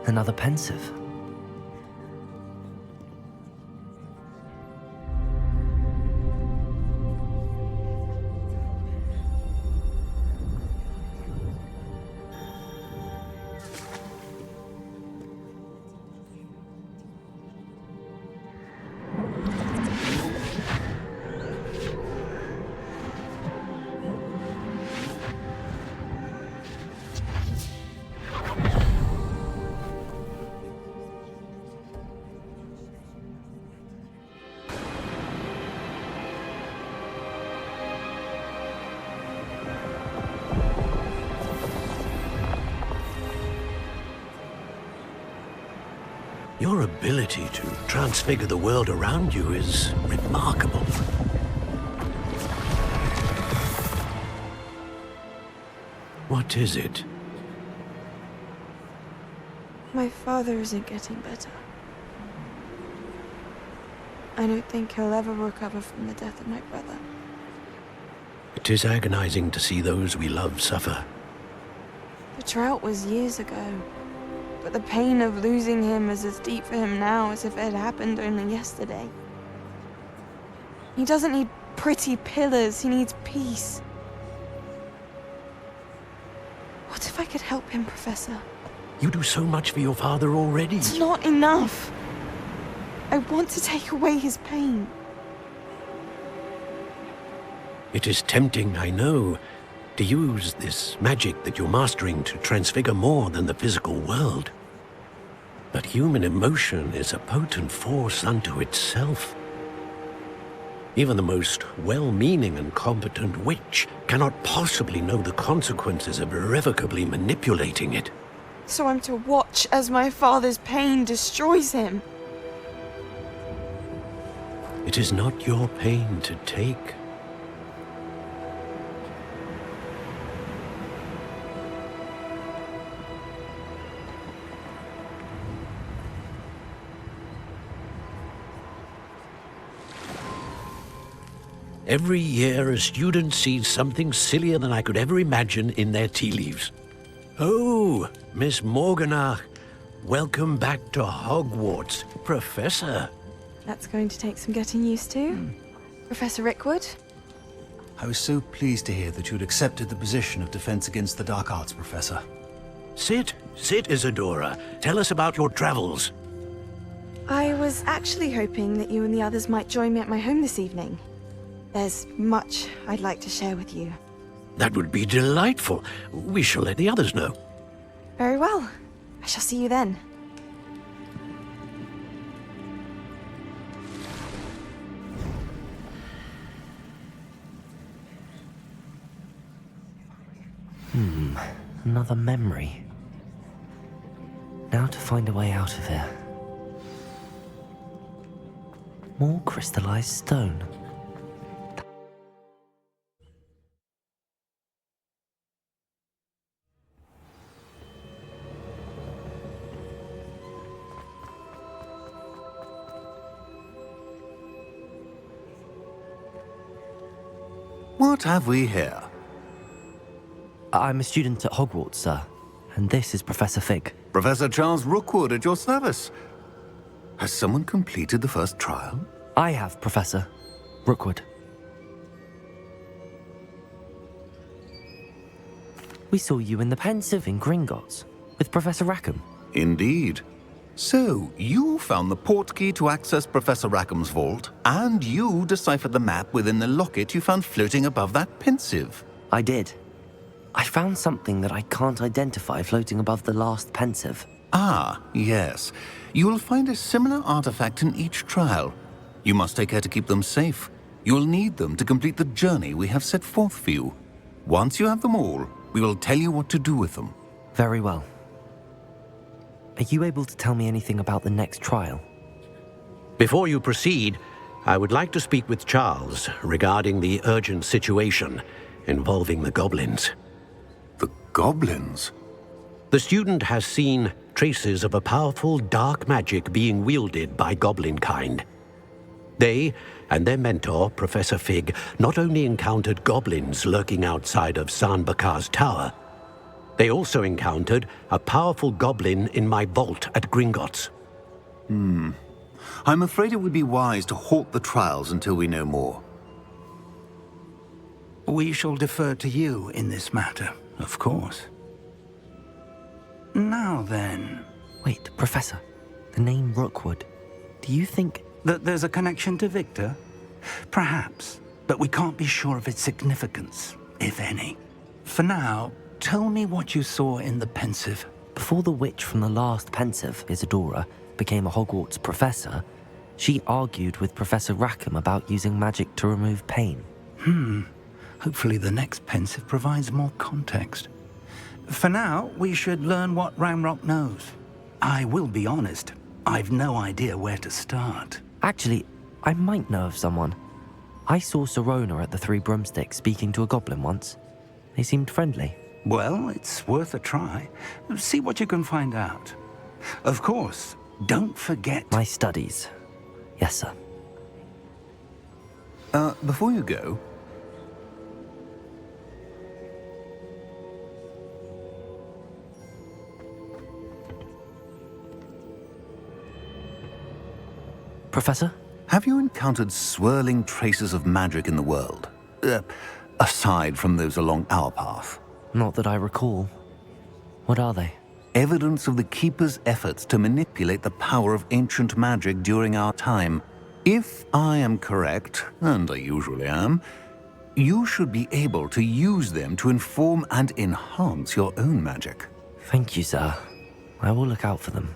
Another pensive. Your ability to transfigure the world around you is remarkable. What is it? My father isn't getting better. I don't think he'll ever recover from the death of my brother. It is agonizing to see those we love suffer. The drought was years ago, but the pain of losing him is as deep for him now as if it had happened only yesterday. He doesn't need pretty pillars, he needs peace. What if I could help him, Professor? You do so much for your father already. It's not enough. I want to take away his pain. It is tempting, I know, to use this magic that you're mastering to transfigure more than the physical world. But human emotion is a potent force unto itself. Even the most well-meaning and competent witch cannot possibly know the consequences of irrevocably manipulating it. So I'm to watch as my father's pain destroys him. It is not your pain to take. Every year, a student sees something sillier than I could ever imagine in their tea leaves. Oh, Miss Morganach, welcome back to Hogwarts, Professor. That's going to take some getting used to. Professor Rickwood? I was so pleased to hear that you'd accepted the position of Defense Against the Dark Arts, Professor. Sit, Isadora. Tell us about your travels. I was actually hoping that you and the others might join me at my home this evening. There's much I'd like to share with you. That would be delightful. We shall let the others know. Very well. I shall see you then. Another memory. Now to find a way out of here. More crystallized stone. What have we here? I'm a student at Hogwarts, sir, and this is Professor Fig. Professor Charles Rookwood at your service. Has someone completed the first trial? I have, Professor Rookwood. We saw you in the Pensive in Gringotts with Professor Rackham. Indeed. So, you found the portkey to access Professor Rackham's vault, and you deciphered the map within the locket you found floating above that Pensive. I did. I found something that I can't identify floating above the last Pensive. Ah, yes. You will find a similar artifact in each trial. You must take care to keep them safe. You will need them to complete the journey we have set forth for you. Once you have them all, we will tell you what to do with them. Very well. Are you able to tell me anything about the next trial? Before you proceed, I would like to speak with Charles regarding the urgent situation involving the goblins. The goblins? The student has seen traces of a powerful dark magic being wielded by goblin kind. They and their mentor, Professor Fig, not only encountered goblins lurking outside of San Bakar's tower, they also encountered a powerful goblin in my vault at Gringotts. I'm afraid it would be wise to halt the trials until we know more. We shall defer to you in this matter, of course. Now then... Wait, Professor. The name Rookwood. Do you think... that there's a connection to Victor? Perhaps, but we can't be sure of its significance, if any. For now, tell me what you saw in the Pensive. Before the witch from the last Pensive, Isadora, became a Hogwarts professor, she argued with Professor Rackham about using magic to remove pain. Hopefully the next Pensive provides more context. For now, we should learn what Ramrock knows. I will be honest, I've no idea where to start. Actually, I might know of someone. I saw Serona at the Three Broomsticks speaking to a goblin once. They seemed friendly. Well, it's worth a try. See what you can find out. Of course, don't forget... My studies. Yes, sir. Before you go... Professor? Have you encountered swirling traces of magic in the world? Aside from those along our path? Not that I recall. What are they? Evidence of the Keeper's efforts to manipulate the power of ancient magic during our time. If I am correct, and I usually am, you should be able to use them to inform and enhance your own magic. Thank you, sir. I will look out for them.